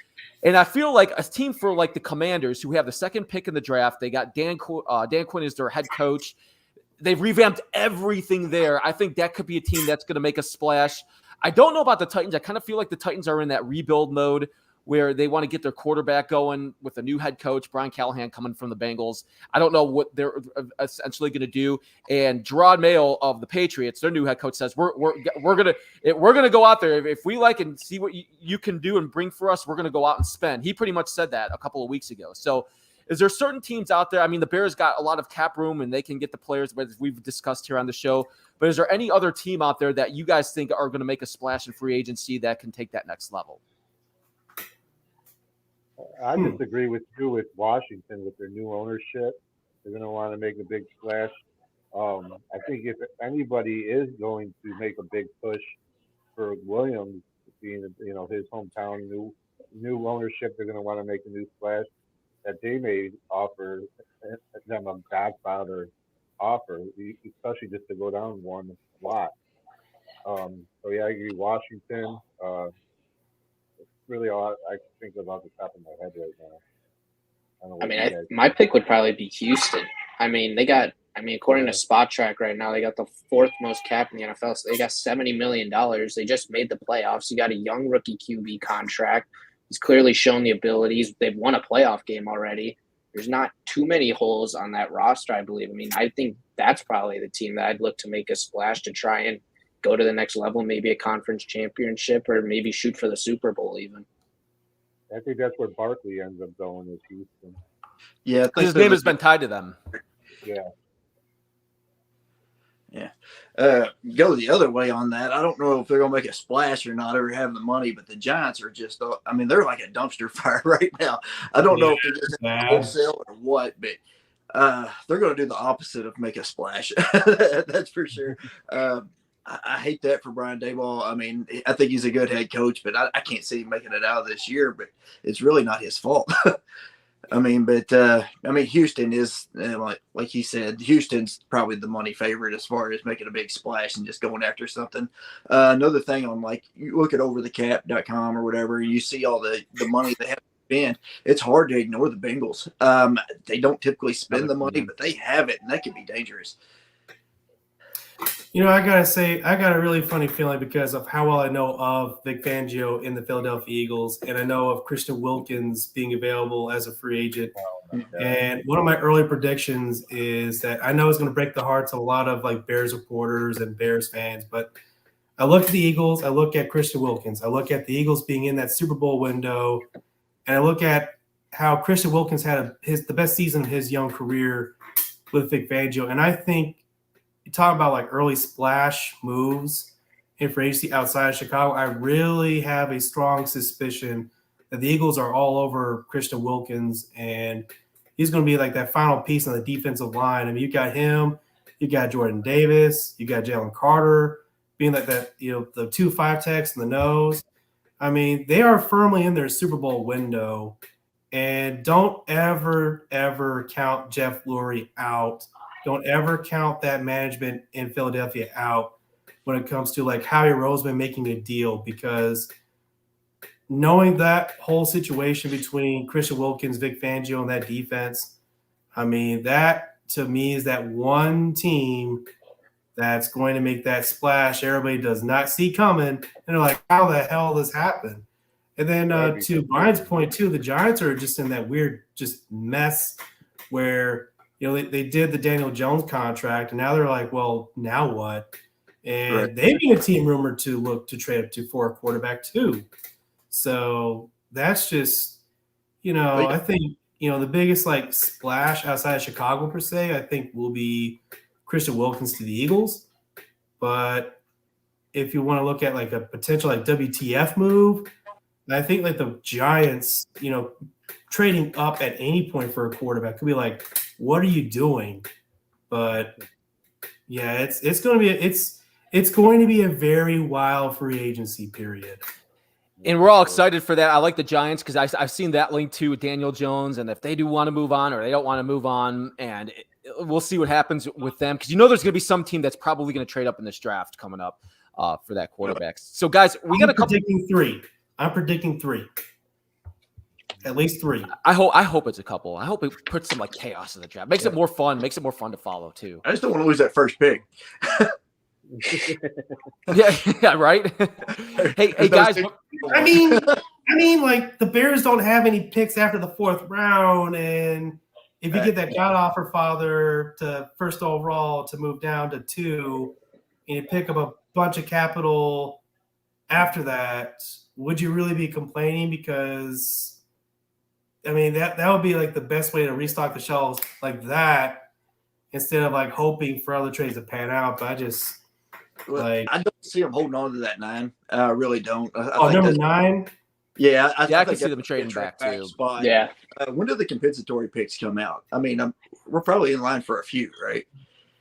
[SPEAKER 1] And I feel like a team for like the Commanders, who have the second pick in the draft, they got Dan Quinn as their head coach. They've revamped everything there. I think that could be a team that's going to make a splash. I don't know about the Titans. I kind of feel like the Titans are in that rebuild mode where they want to get their quarterback going with a new head coach, Brian Callahan, coming from the Bengals. I don't know what they're essentially going to do. And Gerard Mayo of the Patriots, their new head coach, says we're gonna go out there if we like and see what you can do and bring for us. We're gonna go out and spend. He pretty much said that a couple of weeks ago. So, is there certain teams out there? I mean, the Bears got a lot of cap room and they can get the players, as we've discussed here on the show. But is there any other team out there that you guys think are going to make a splash in free agency that can take that next level?
[SPEAKER 2] I disagree with you with Washington with their new ownership. They're going to want to make a big splash. I think if anybody is going to make a big push for Williams, being his hometown, new ownership, they're going to want to make a new splash. That they may offer them a Godfather offer, especially just to go down one slot. So yeah, I agree. Washington. Really all I can think of off the top of my head right now.
[SPEAKER 5] My pick would probably be Houston. According to Spot Track right now, they got the 4th most cap in the NFL. So they got $70 million. They just made the playoffs. You got a young rookie QB contract. He's clearly shown the abilities. They've won a playoff game already. There's not too many holes on that roster, I believe. I mean, I think that's probably the team that I'd look to make a splash to try and go to the next level, maybe a conference championship or maybe shoot for the Super Bowl even.
[SPEAKER 2] I think that's where Barkley ends up going is Houston.
[SPEAKER 3] Yeah,
[SPEAKER 1] His name has been tied to them.
[SPEAKER 2] Yeah.
[SPEAKER 3] Go the other way on that. I don't know if they're going to make a splash or not or have the money, but the Giants are just, I mean, they're like a dumpster fire right now. I don't know if they're just wholesale or what, but they're going to do the opposite of make a splash. That's for sure. I hate that for Brian Daboll. I mean, I think he's a good head coach, but I can't see him making it out of this year, but it's really not his fault. I mean, Houston is like he said, Houston's probably the money favorite as far as making a big splash and just going after something. Another thing on like you look at overthecap.com or whatever, you see all the money they have to spend. It's hard to ignore the Bengals. They don't typically spend the money, but they have it, and that can be dangerous.
[SPEAKER 4] You know, I gotta say, I got a really funny feeling because of how well I know of Vic Fangio in the Philadelphia Eagles, and I know of Christian Wilkins being available as a free agent. And one of my early predictions is that I know it's going to break the hearts of a lot of like Bears reporters and Bears fans, but I look at the Eagles, I look at Christian Wilkins, I look at the Eagles being in that Super Bowl window, and I look at how Christian Wilkins had the best season of his young career with Vic Fangio, and I think you talk about like early splash moves in free agency outside of Chicago. I really have a strong suspicion that the Eagles are all over Christian Wilkins, and he's going to be like that final piece on the defensive line. I mean, you got him, you got Jordan Davis, you got Jalen Carter being like that, you know, the 2-5 techs in the nose. I mean, they are firmly in their Super Bowl window, and don't ever count Jeff Lurie out. Don't ever count that management in Philadelphia out when it comes to like Howie Roseman making a deal, because knowing that whole situation between Christian Wilkins, Vic Fangio, and that defense, I mean, that to me is that one team that's going to make that splash everybody does not see coming. And they're like, how the hell this happened? And then to Brian's point too, the Giants are just in that weird just mess where – you know, they did the Daniel Jones contract, and now they're like, well, now what? And they've been a team rumored to look to trade up to for a quarterback too. So that's just, you know, I think, you know, the biggest like splash outside of Chicago per se, I think will be Christian Wilkins to the Eagles. But if you want to look at like a potential like WTF move, I think like the Giants, you know, trading up at any point for a quarterback could be like, what are you doing? But yeah, it's going to be a very wild free agency period.
[SPEAKER 1] And we're all excited for that. I like the Giants because I've seen that link to Daniel Jones, and if they do want to move on or they don't want to move on, and we'll see what happens with them, because you know there's going to be some team that's probably going to trade up in this draft coming up for that quarterback. So guys, I'm predicting three. At least 3.
[SPEAKER 2] I
[SPEAKER 1] hope it's a couple. I hope it puts some like chaos in the draft. Makes it more fun. Makes it more fun to follow too.
[SPEAKER 3] I just don't want to lose that first pick.
[SPEAKER 1] yeah, right. hey guys.
[SPEAKER 4] I mean, like the Bears don't have any picks after the 4th round, and if you get that Godfather to first overall to move down to 2, and you pick up a bunch of capital after that, would you really be complaining? Because I mean, that would be like the best way to restock the shelves like that, instead of like hoping for other trades to pan out. But I don't
[SPEAKER 3] see them holding on to that 9. I really don't.
[SPEAKER 4] Number 9?
[SPEAKER 3] Yeah,
[SPEAKER 1] I can see them trading back too.
[SPEAKER 3] Spot.
[SPEAKER 5] Yeah.
[SPEAKER 3] When do the compensatory picks come out? I mean, we're probably in line for a few, right?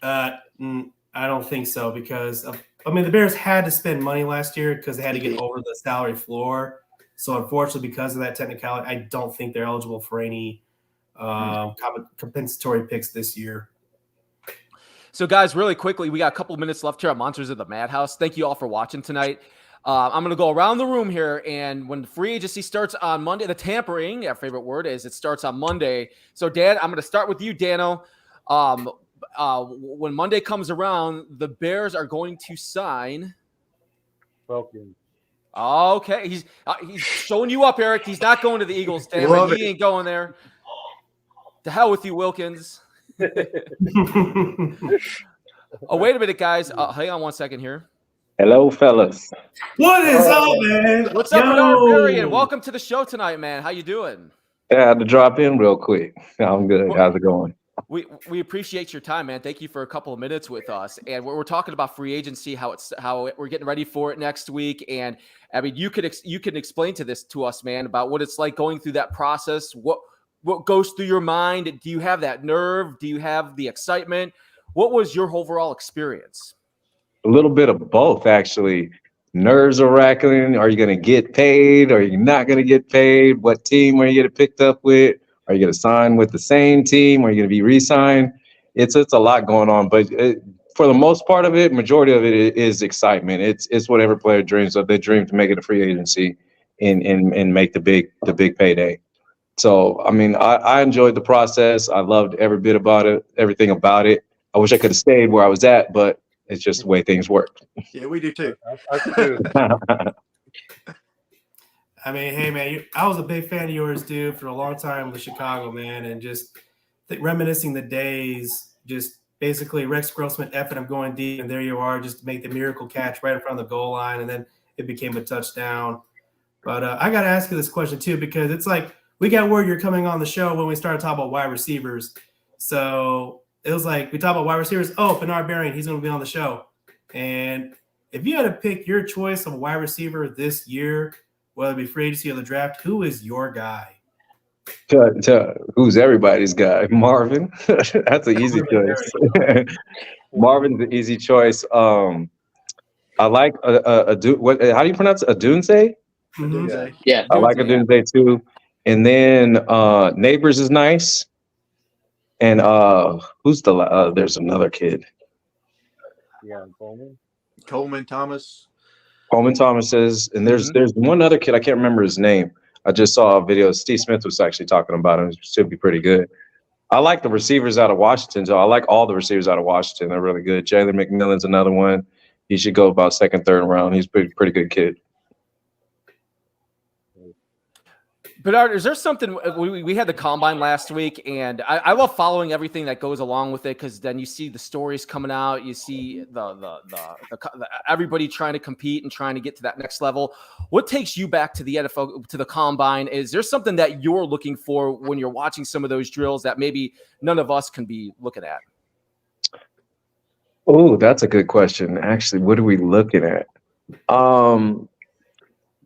[SPEAKER 4] I don't think so, because the Bears had to spend money last year because they had to get over the salary floor. So unfortunately, because of that technicality, I don't think they're eligible for any compensatory picks this year.
[SPEAKER 1] So guys, really quickly, we got a couple of minutes left here on Monsters of the Madhouse. Thank you all for watching tonight. I'm going to go around the room here, and when the free agency starts on Monday, the tampering, our favorite word is, it starts on Monday. So Dan, I'm going to start with you, Dano. When Monday comes around, the Bears are going to sign
[SPEAKER 2] Falcons.
[SPEAKER 1] Okay, he's showing you up, Eric. He's not going to the Eagles. Damn
[SPEAKER 3] Love
[SPEAKER 1] it, he ain't going there. To hell with you, Wilkins. Oh, wait a minute, guys. Hang on 1 second here.
[SPEAKER 6] Hello, fellas.
[SPEAKER 4] What is up, man?
[SPEAKER 1] What's up, Bernard Berrian? Welcome to the show tonight, man. How you doing?
[SPEAKER 6] Yeah, I had to drop in real quick. I'm good. How's it going?
[SPEAKER 1] We appreciate your time, man. Thank you for a couple of minutes with us. And we're talking about free agency, how we're getting ready for it next week. And I mean, you can explain to us, man, about what it's like going through that process. What goes through your mind? Do you have that nerve? Do you have the excitement? What was your overall experience?
[SPEAKER 6] A little bit of both, actually. Nerves are rattling. Are you going to get paid? Are you not going to get paid? What team are you going to pick up with? Are you going to sign with the same team? Are you going to be re-signed? It's a lot going on, but for the most part of it, majority of it is excitement. It's what every player dreams of. They dream to make it a free agency and make the big payday. So, I mean, I enjoyed the process. I loved every bit about it, everything about it. I wish I could have stayed where I was at, but it's just the way things work.
[SPEAKER 3] Yeah, we do too.
[SPEAKER 4] I mean, hey, man, I was a big fan of yours, dude, for a long time with Chicago, man, and just reminiscing the days, just basically Rex Grossman effing him going deep, and there you are, just to make the miracle catch right in front of the goal line, and then it became a touchdown. But I got to ask you this question, too, because it's like we got word you're coming on the show when we started talking about wide receivers. So it was like we talk about wide receivers. Oh, Bernard Berrian, he's going to be on the show. And if you had to pick your choice of a wide receiver this year, whether it be free agency or the draft, who is your guy?
[SPEAKER 6] Who's everybody's guy? Marvin. That's an easy choice. Marvin's an easy choice. I like how do you pronounce it? Adunze?
[SPEAKER 3] Mm-hmm.
[SPEAKER 5] Yeah.
[SPEAKER 6] I like Adunze too. And then Neighbors is nice. And who's there's another kid.
[SPEAKER 2] Yeah,
[SPEAKER 3] Coleman Thomas.
[SPEAKER 6] Coleman Thomas is, and there's one other kid, I can't remember his name. I just saw a video. Steve Smith was actually talking about him. It should be pretty good. I like the receivers out of Washington, so I like all the receivers out of Washington. They're really good. Jalen McMillan's another one. He should go about second, third round. He's a pretty good kid.
[SPEAKER 1] Bernard, is there something we had the combine last week, and I love following everything that goes along with it because then you see the stories coming out, you see the everybody trying to compete and trying to get to that next level. What takes you back to the NFL, to the combine? Is there something that you're looking for when you're watching some of those drills that maybe none of us can be looking at?
[SPEAKER 6] Oh, that's a good question. Actually, what are we looking at?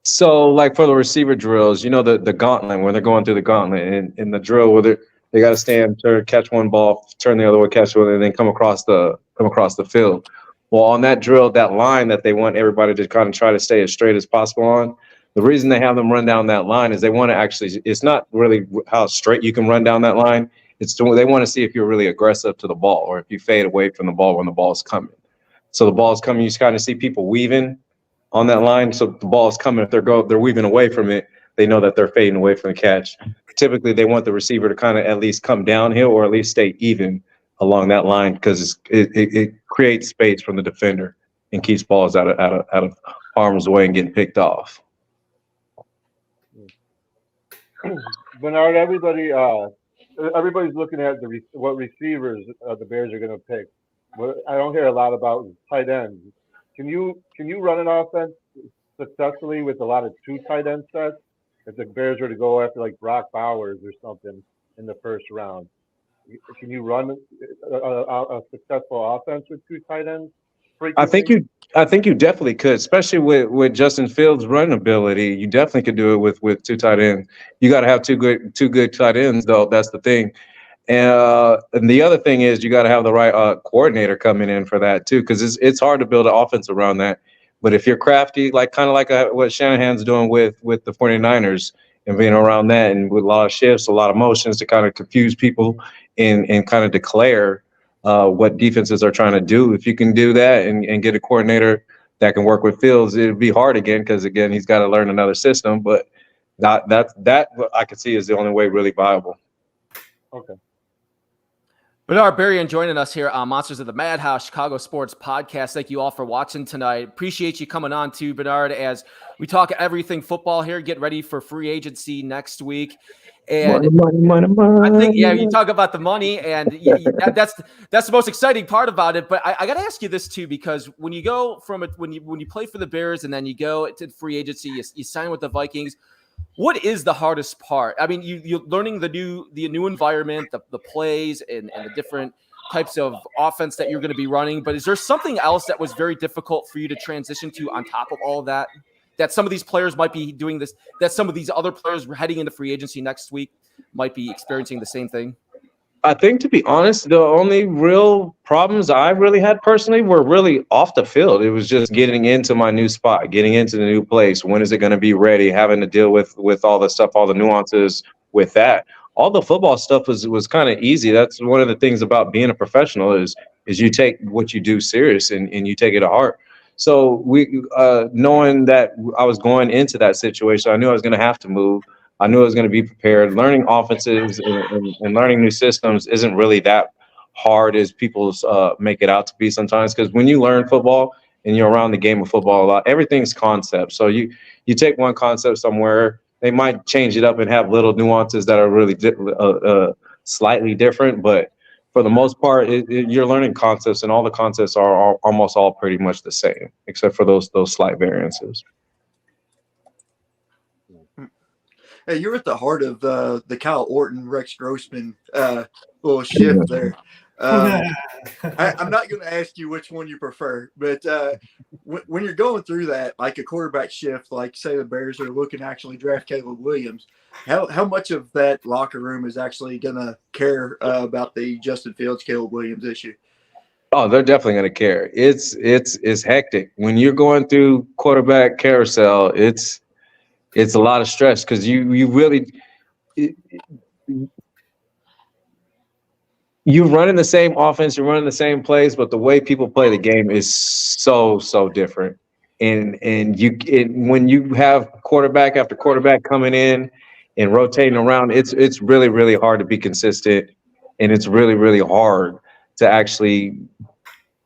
[SPEAKER 6] So, like for the receiver drills, you know, the gauntlet, when they're going through the gauntlet in the drill where they got to stand, catch one ball, turn the other way, catch one, and then come across the field. Well, on that drill, that line that they want everybody to kind of try to stay as straight as possible on, the reason they have them run down that line is they want to actually, it's not really how straight you can run down that line. They want to see if you're really aggressive to the ball or if you fade away from the ball when the ball's coming. So the ball's coming, you kind of see people weaving on that line. So the ball is coming. If they're weaving away from it, they know that they're fading away from the catch. Typically, they want the receiver to kind of at least come downhill or at least stay even along that line because it creates space from the defender and keeps balls out of harm's way and getting picked off.
[SPEAKER 2] Bernard, everybody's looking at what receivers the Bears are going to pick. What I don't hear a lot about tight ends. Can you run an offense successfully with a lot of two tight end sets? If the Bears were to go after like Brock Bowers or something in the first round, can you run a successful offense with two tight ends? Frequently?
[SPEAKER 6] I think you definitely could, especially with Justin Fields' run ability. You definitely could do it with two tight ends. You got to have two good tight ends, though. That's the thing. And the other thing is you got to have the right coordinator coming in for that too, because it's hard to build an offense around that. But if you're crafty, like what Shanahan's doing with the 49ers and being around that and with a lot of shifts, a lot of motions to kind of confuse people and kind of declare what defenses are trying to do. If you can do that and get a coordinator that can work with Fields, it'd be hard again because, again, he's got to learn another system. But that I could see is the only way really viable.
[SPEAKER 2] Okay.
[SPEAKER 1] Bernard Berrian joining us here on Monsters of the Madhouse Chicago Sports Podcast. Thank you all for watching tonight. Appreciate you coming on too, Bernard, as we talk everything football here. Get ready for free agency next week. And
[SPEAKER 6] money.
[SPEAKER 1] I think, you talk about the money, and that's the most exciting part about it. But I got to ask you this too, because when you go from it, when you play for the Bears and then you go to free agency, you sign with the Vikings. What is the hardest part? I mean, you're learning the new environment, the plays, and the different types of offense that you're going to be running. But is there something else that was very difficult for you to transition to on top of all of that? That some of these players might be doing this, that some of these other players heading into free agency next week might be experiencing the same thing?
[SPEAKER 6] I think, to be honest, the only real problems I really had personally were really off the field. It was just getting into my new spot, getting into the new place. When is it going to be ready? Having to deal with all the stuff, all the nuances with that. All the football stuff was kind of easy. That's one of the things about being a professional is you take what you do serious and you take it to heart. So knowing that I was going into that situation, I knew I was going to have to move. I knew I was going to be prepared. Learning offenses and learning new systems isn't really that hard as people make it out to be sometimes. Because when you learn football and you're around the game of football a lot, everything's concept. So you take one concept somewhere, they might change it up and have little nuances that are really slightly different. But for the most part, you're learning concepts, and all the concepts are almost all pretty much the same, except for those slight variances.
[SPEAKER 3] Hey, you're at the heart of the Kyle Orton, Rex Grossman little shift there. I'm not going to ask you which one you prefer, but when you're going through that, like a quarterback shift, like say the Bears are looking to actually draft Caleb Williams, how much of that locker room is actually going to care about the Justin Fields, Caleb Williams issue?
[SPEAKER 6] Oh, they're definitely going to care. It's hectic when you're going through quarterback carousel. It's a lot of stress because you really you're running the same offense, you're running the same plays, but the way people play the game is so different. And when you have quarterback after quarterback coming in and rotating around, it's really hard to be consistent, and it's really hard to actually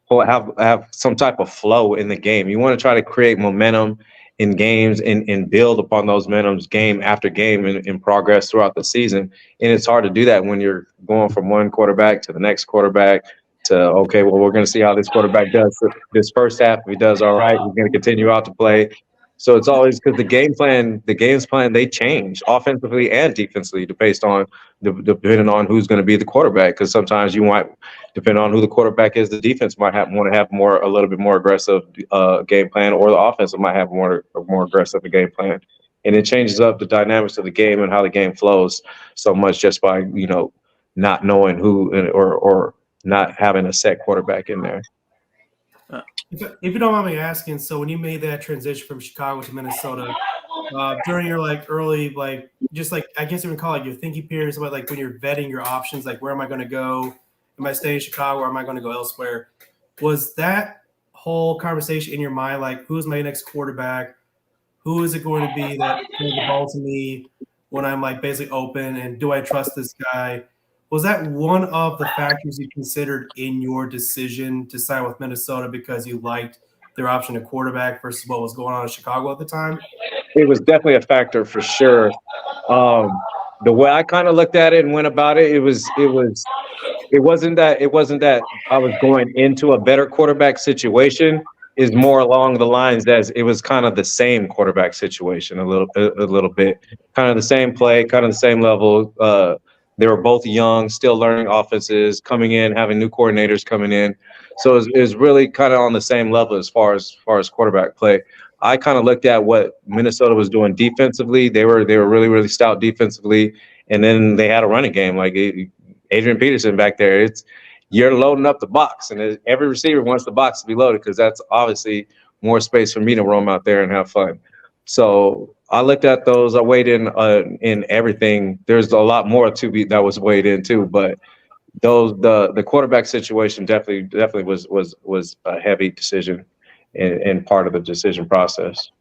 [SPEAKER 6] have some type of flow in the game. You want to try to create momentum in games and build upon those momentums game after game in progress throughout the season. And it's hard to do that when you're going from one quarterback to the next quarterback to, okay, well, we're going to see how this quarterback does this first half. If he does all right, we're going to continue out to play. So it's always because the game's plan, they change offensively and defensively based on depending on who's going to be the quarterback. Because sometimes you might, depending on who the quarterback is, the defense might want to have a little bit more aggressive game plan, or the offense might have more aggressive game plan. And it changes up the dynamics of the game and how the game flows so much just by not knowing who or not having a set quarterback in there.
[SPEAKER 4] If you don't mind me asking, so when you made that transition from Chicago to Minnesota, during your early I guess you would call it your thinking periods about when you're vetting your options, where am I going to go? Am I staying in Chicago or am I going to go elsewhere? Was that whole conversation in your mind who's my next quarterback? Who is it going to be that throws the ball to me when I'm basically open, and do I trust this guy? Was that one of the factors you considered in your decision to sign with Minnesota because you liked their option at quarterback versus what was going on in Chicago at the time?
[SPEAKER 6] It was definitely a factor for sure. The way I kind of looked at it and went about it, it wasn't that I was going into a better quarterback situation. Is more along the lines that it was kind of the same quarterback situation a little bit, kind of the same play, kind of the same level. They were both young, still learning offenses, coming in, having new coordinators coming in. So it was really kind of on the same level as far as quarterback play. I kind of looked at what Minnesota was doing defensively. They were really stout defensively, and then they had a running game like Adrian Peterson back there. You're loading up the box, and every receiver wants the box to be loaded because that's obviously more space for me to roam out there and have fun. So I looked at those. I weighed in everything. There's a lot more that was weighed in too, but the quarterback situation definitely was a heavy decision and part of the decision process.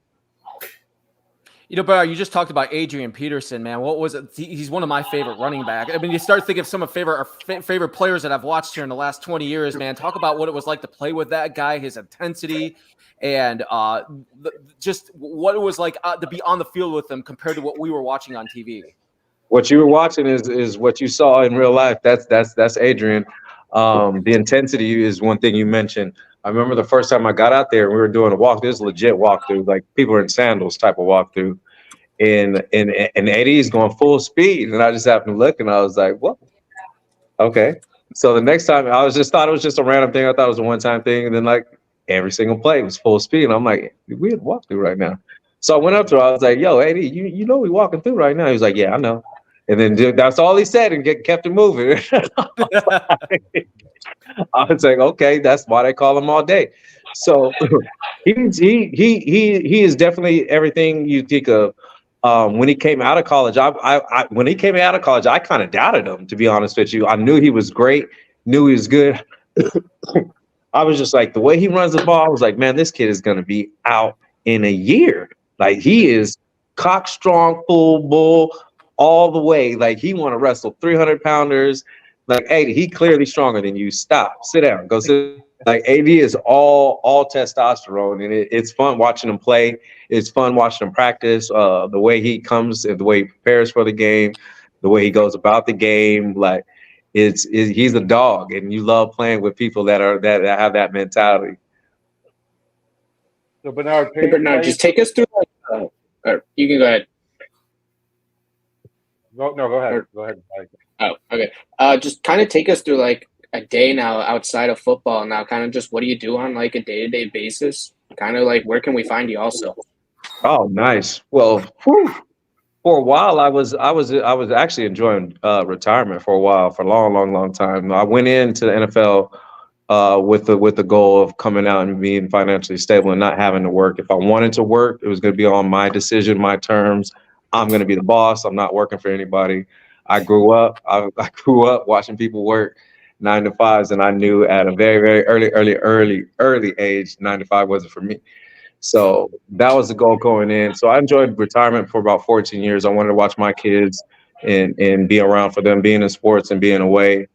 [SPEAKER 1] But you just talked about Adrian Peterson, man. What was it? He's one of my favorite running back. I mean, you start thinking of some of favorite players that I've watched here in the last 20 years, man. Talk about what it was like to play with that guy, his intensity, and just what it was like to be on the field with him compared to what we were watching on TV.
[SPEAKER 6] What you were watching is what you saw in real life. That's Adrian. The intensity is one thing you mentioned. I remember the first time I got out there and we were doing a walk. This is a legit walkthrough, like people are in sandals type of walkthrough. And AD is going full speed. And I just happened to look and I was like, what? Okay. So the next time I thought it was just a random thing. I thought it was a one-time thing. And then like every single play was full speed. And I'm like, we had walkthrough right now. So I went up to her. I was like, yo, AD, you know we walking through right now. He was like, yeah, I know. And then that's all he said and kept it moving. I was like, okay, that's why they call him all day. So he is definitely everything you think of. When he came out of college, when he came out of college, I kind of doubted him, to be honest with you. I knew he was great, knew he was good. I was just like, the way he runs the ball, I was like, man, this kid is going to be out in a year. Like he is cock strong, full bull all the way. Like he want to wrestle 300-pounders. Like, hey, he clearly stronger than you. Stop, sit down, go sit. Like AD is all testosterone, and it's fun watching him play. It's fun watching him practice. The way he comes and the way he prepares for the game, the way he goes about the game, like he's a dog, and you love playing with people that have that mentality.
[SPEAKER 2] So Bernard,
[SPEAKER 5] just take us through. Or you can go ahead.
[SPEAKER 2] No, go ahead. Go ahead.
[SPEAKER 5] Oh, okay. Just kind of take us through like a day now outside of football. Now, kind of just what do you do on like a day-to-day basis? Kind of like where can we find you also?
[SPEAKER 6] Oh, nice. Well, for a while I was actually enjoying retirement for a while, for a long time. I went into the NFL with the goal of coming out and being financially stable and not having to work. If I wanted to work, it was going to be on my decision, my terms. I'm going to be the boss. I'm not working for anybody. I grew up watching people work 9 to 5s, and I knew at a very, very early age, 9 to 5 wasn't for me. So that was the goal going in. So I enjoyed retirement for about 14 years. I wanted to watch my kids and be around for them, being in sports and being away.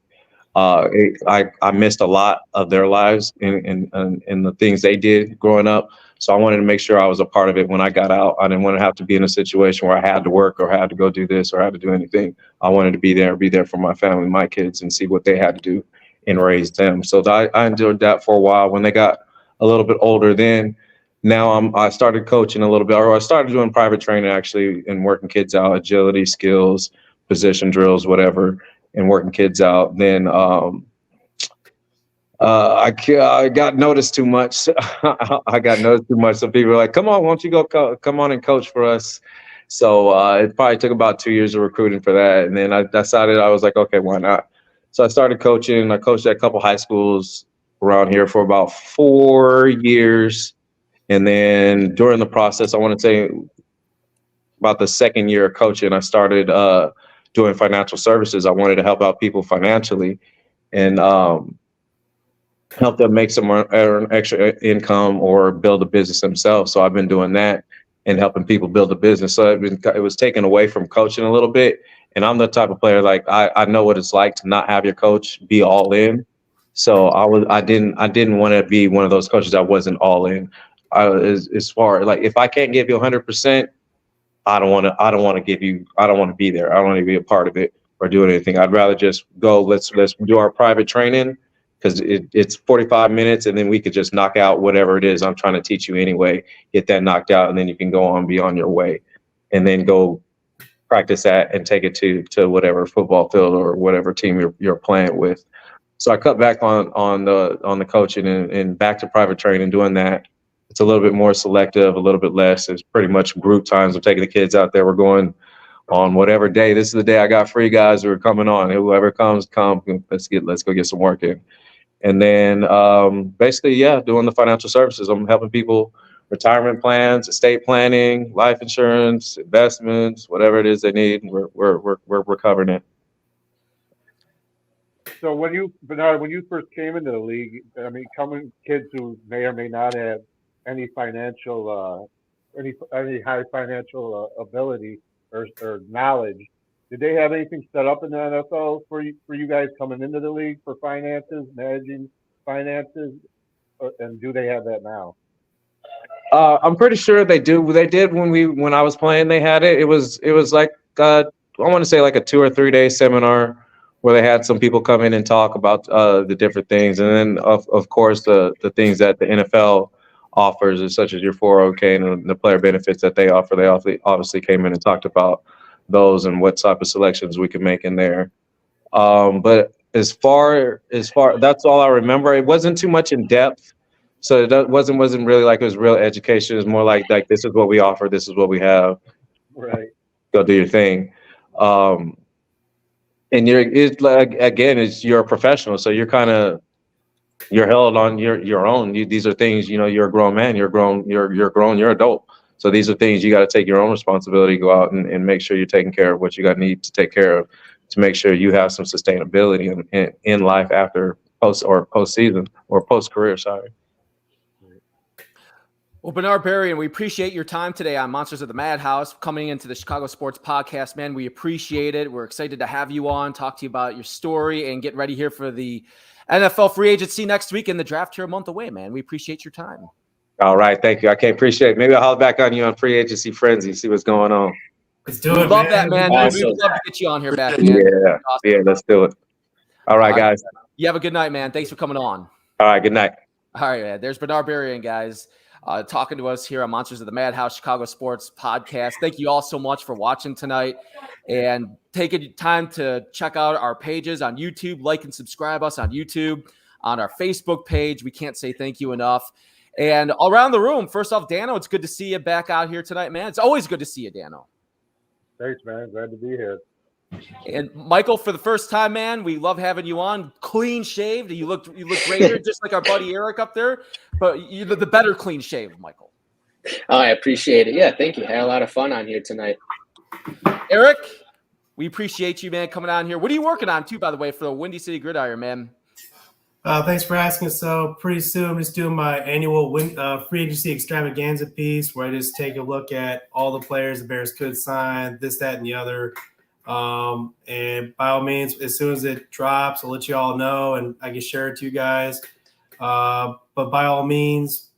[SPEAKER 6] I missed a lot of their lives and the things they did growing up. So I wanted to make sure I was a part of it when I got out. I didn't want to have to be in a situation where I had to work or had to go do this or had to do anything. I wanted to be there for my family, my kids, and see what they had to do and raise them. So I enjoyed that for a while. When they got a little bit older, I started coaching a little bit, or I started doing private training actually and working kids out, agility skills, position drills, whatever, and working kids out. Then I got noticed too much. I got noticed too much. So people were like, come on, why don't you come on and coach for us? So it probably took about 2 years of recruiting for that. And then I decided, I was like, okay, why not? So I started coaching. I coached at a couple high schools around here for about 4 years. And then during the process, I want to say about the second year of coaching, I started doing financial services. I wanted to help out people financially and help them make some earn extra income or build a business themselves. So I've been doing that and helping people build a business. So it was taken away from coaching a little bit. And I'm the type of player, like I know what it's like to not have your coach be all in. So I didn't want to be one of those coaches that wasn't all in. As far like if I can't give you 100%, I don't want to be there. I don't want to be a part of it or do anything. I'd rather just go. Let's do our private training because it's 45 minutes, and then we could just knock out whatever it is I'm trying to teach you anyway. Get that knocked out, and then you can go on, be on your way, and then go practice that and take it to whatever football field or whatever team you're playing with. So I cut back on the coaching and back to private training, doing that. It's a little bit more selective, a little bit less. It's pretty much group times. I'm taking the kids out there. We're going on whatever day. This is the day I got free guys who are coming on. Whoever comes, come. Let's go get some work in. And then basically, doing the financial services. I'm helping people retirement plans, estate planning, life insurance, investments, whatever it is they need. We're covering it.
[SPEAKER 2] So Bernard, when you first came into the league, I mean, coming kids who may or may not have any financial any high financial ability or knowledge. Did they have anything set up in the NFL for you guys coming into the league for finances, managing finances, and do they have that now?
[SPEAKER 6] I'm pretty sure they do. They did when I was playing. They had it. It was like I want to say like a 2 or 3 day seminar where they had some people come in and talk about the different things, and then of course the things that the NFL offers, such as your 401k and the player benefits that they offer. They obviously came in and talked about those and what type of selections we can make in there. But as far that's all I remember. It wasn't too much in depth. So it wasn't really like it was real education. It was more like this is what we offer, this is what we have.
[SPEAKER 2] Right.
[SPEAKER 6] Go do your thing. And it's like again, you're a professional, so you're held on your own. These are things, you're a grown man, you're grown, you're adult. So these are things you got to take your own responsibility, go out and make sure you're taking care of what you need to take care of to make sure you have some sustainability in life after postseason or post career. Sorry.
[SPEAKER 1] Well, Bernard Berrian, we appreciate your time today on Monsters of the Madhouse, coming into the Chicago Sports Podcast, man. We appreciate it. We're excited to have you on, talk to you about your story, and get ready here for the NFL free agency next week and the draft here a month away, man. We appreciate your time.
[SPEAKER 6] All right, thank you. I can't appreciate it. Maybe I'll holler back on you on free agency frenzy, see what's going on.
[SPEAKER 4] Let's do it,
[SPEAKER 1] Love that, man.
[SPEAKER 5] Awesome.
[SPEAKER 1] We'd love to get you on here back, man.
[SPEAKER 6] Yeah,
[SPEAKER 1] Awesome.
[SPEAKER 6] yeah, let's do it. All right, guys.
[SPEAKER 1] You have a good night, man. Thanks for coming on.
[SPEAKER 6] All right, good night.
[SPEAKER 1] All right, man. There's Bernard Berrian, guys. Talking to us here on Monsters of the Madhouse Chicago Sports Podcast. Thank you all so much for watching tonight and taking time to check out our pages on YouTube, like and subscribe us on YouTube, on our Facebook page. We can't say thank you enough. And around the room, first off, Dano, it's good to see you back out here tonight, man. It's always good to see you, Dano.
[SPEAKER 2] Thanks, man. Glad to be here.
[SPEAKER 1] And Michael, for the first time, man, we love having you on. Clean shaved. You look great here, just like our buddy Eric up there. But you're the better clean shaved, Michael.
[SPEAKER 5] Oh, I appreciate it. Yeah, thank you. Had a lot of fun on here tonight.
[SPEAKER 1] Eric, we appreciate you, man, coming on here. What are you working on, too, by the way, for the Windy City Gridiron, man?
[SPEAKER 4] Thanks for asking. So pretty soon I'm just doing my annual free agency extravaganza piece where I just take a look at all the players the Bears could sign, this, that, and the other. And by all means, as soon as it drops, I'll let you all know and I can share it to you guys. But by all means,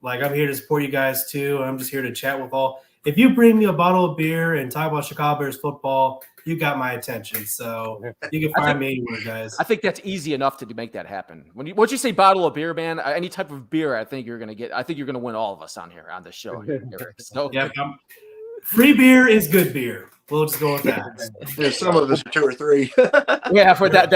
[SPEAKER 4] like I'm here to support you guys too. I'm just here to chat with all. If you bring me a bottle of beer and talk about Chicago Bears football, you got my attention. So you can find me anywhere, guys.
[SPEAKER 1] I think that's easy enough to make that happen. Once you say bottle of beer, man, any type of beer, I think you're gonna win all of us on here on this show, here, Eric. So
[SPEAKER 4] yeah, free beer is good beer. We'll just go with that.
[SPEAKER 3] There's some of us 2 or 3.
[SPEAKER 1] Yeah, for that,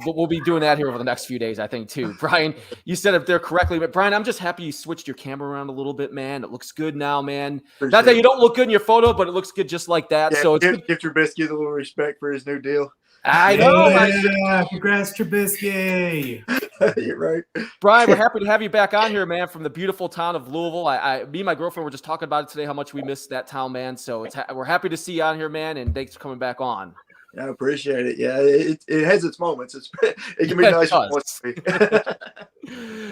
[SPEAKER 1] we'll be doing that here over the next few days, I think, too. Brian, you said it there correctly, but Brian, I'm just happy you switched your camera around a little bit, man. It looks good now, man. Not that you don't look good in your photo, but it looks good just like that.
[SPEAKER 3] Yeah,
[SPEAKER 1] so it's
[SPEAKER 3] give Trubisky a little respect for his new deal.
[SPEAKER 1] I know.
[SPEAKER 4] Yeah, congrats, Trubisky.
[SPEAKER 3] You're right.
[SPEAKER 1] Brian, we're happy to have you back on here, man, from the beautiful town of Louisville. Me and my girlfriend were just talking about it today, how much we miss that town, man. So we're happy to see you on here, man, and thanks for coming back on.
[SPEAKER 3] I appreciate it. Yeah, it has its moments. It can be nice.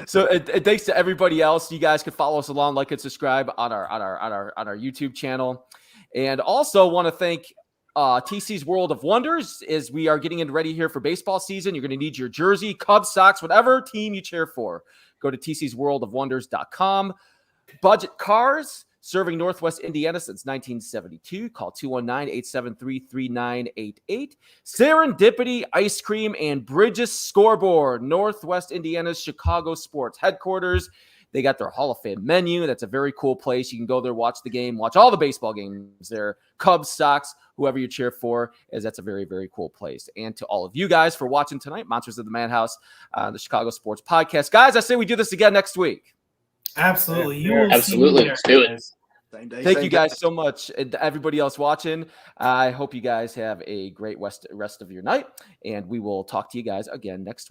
[SPEAKER 1] So thanks to everybody else. You guys can follow us along, like and subscribe on our YouTube channel, and also want to thank TC's World of Wonders as we are getting ready here for baseball season. You're going to need your jersey, Cubs, Sox, whatever team you cheer for. Go to tcsworldofwonders.com. Budget Cars, serving Northwest Indiana since 1972. Call 219-873-3988. Serendipity Ice Cream and Bridges Scoreboard, Northwest Indiana's Chicago sports headquarters. They got their Hall of Fame menu. That's a very cool place. You can go there, watch the game, watch all the baseball games there. Cubs, Sox, whoever you cheer for, as that's a very, very cool place. And to all of you guys for watching tonight, Monsters of the Madhouse, the Chicago Sports Podcast. Guys, I say we do this again next week.
[SPEAKER 4] Absolutely.
[SPEAKER 5] Absolutely. Let's do it.
[SPEAKER 1] Thank you guys so much. And everybody else watching, I hope you guys have a great rest of your night. And we will talk to you guys again next week.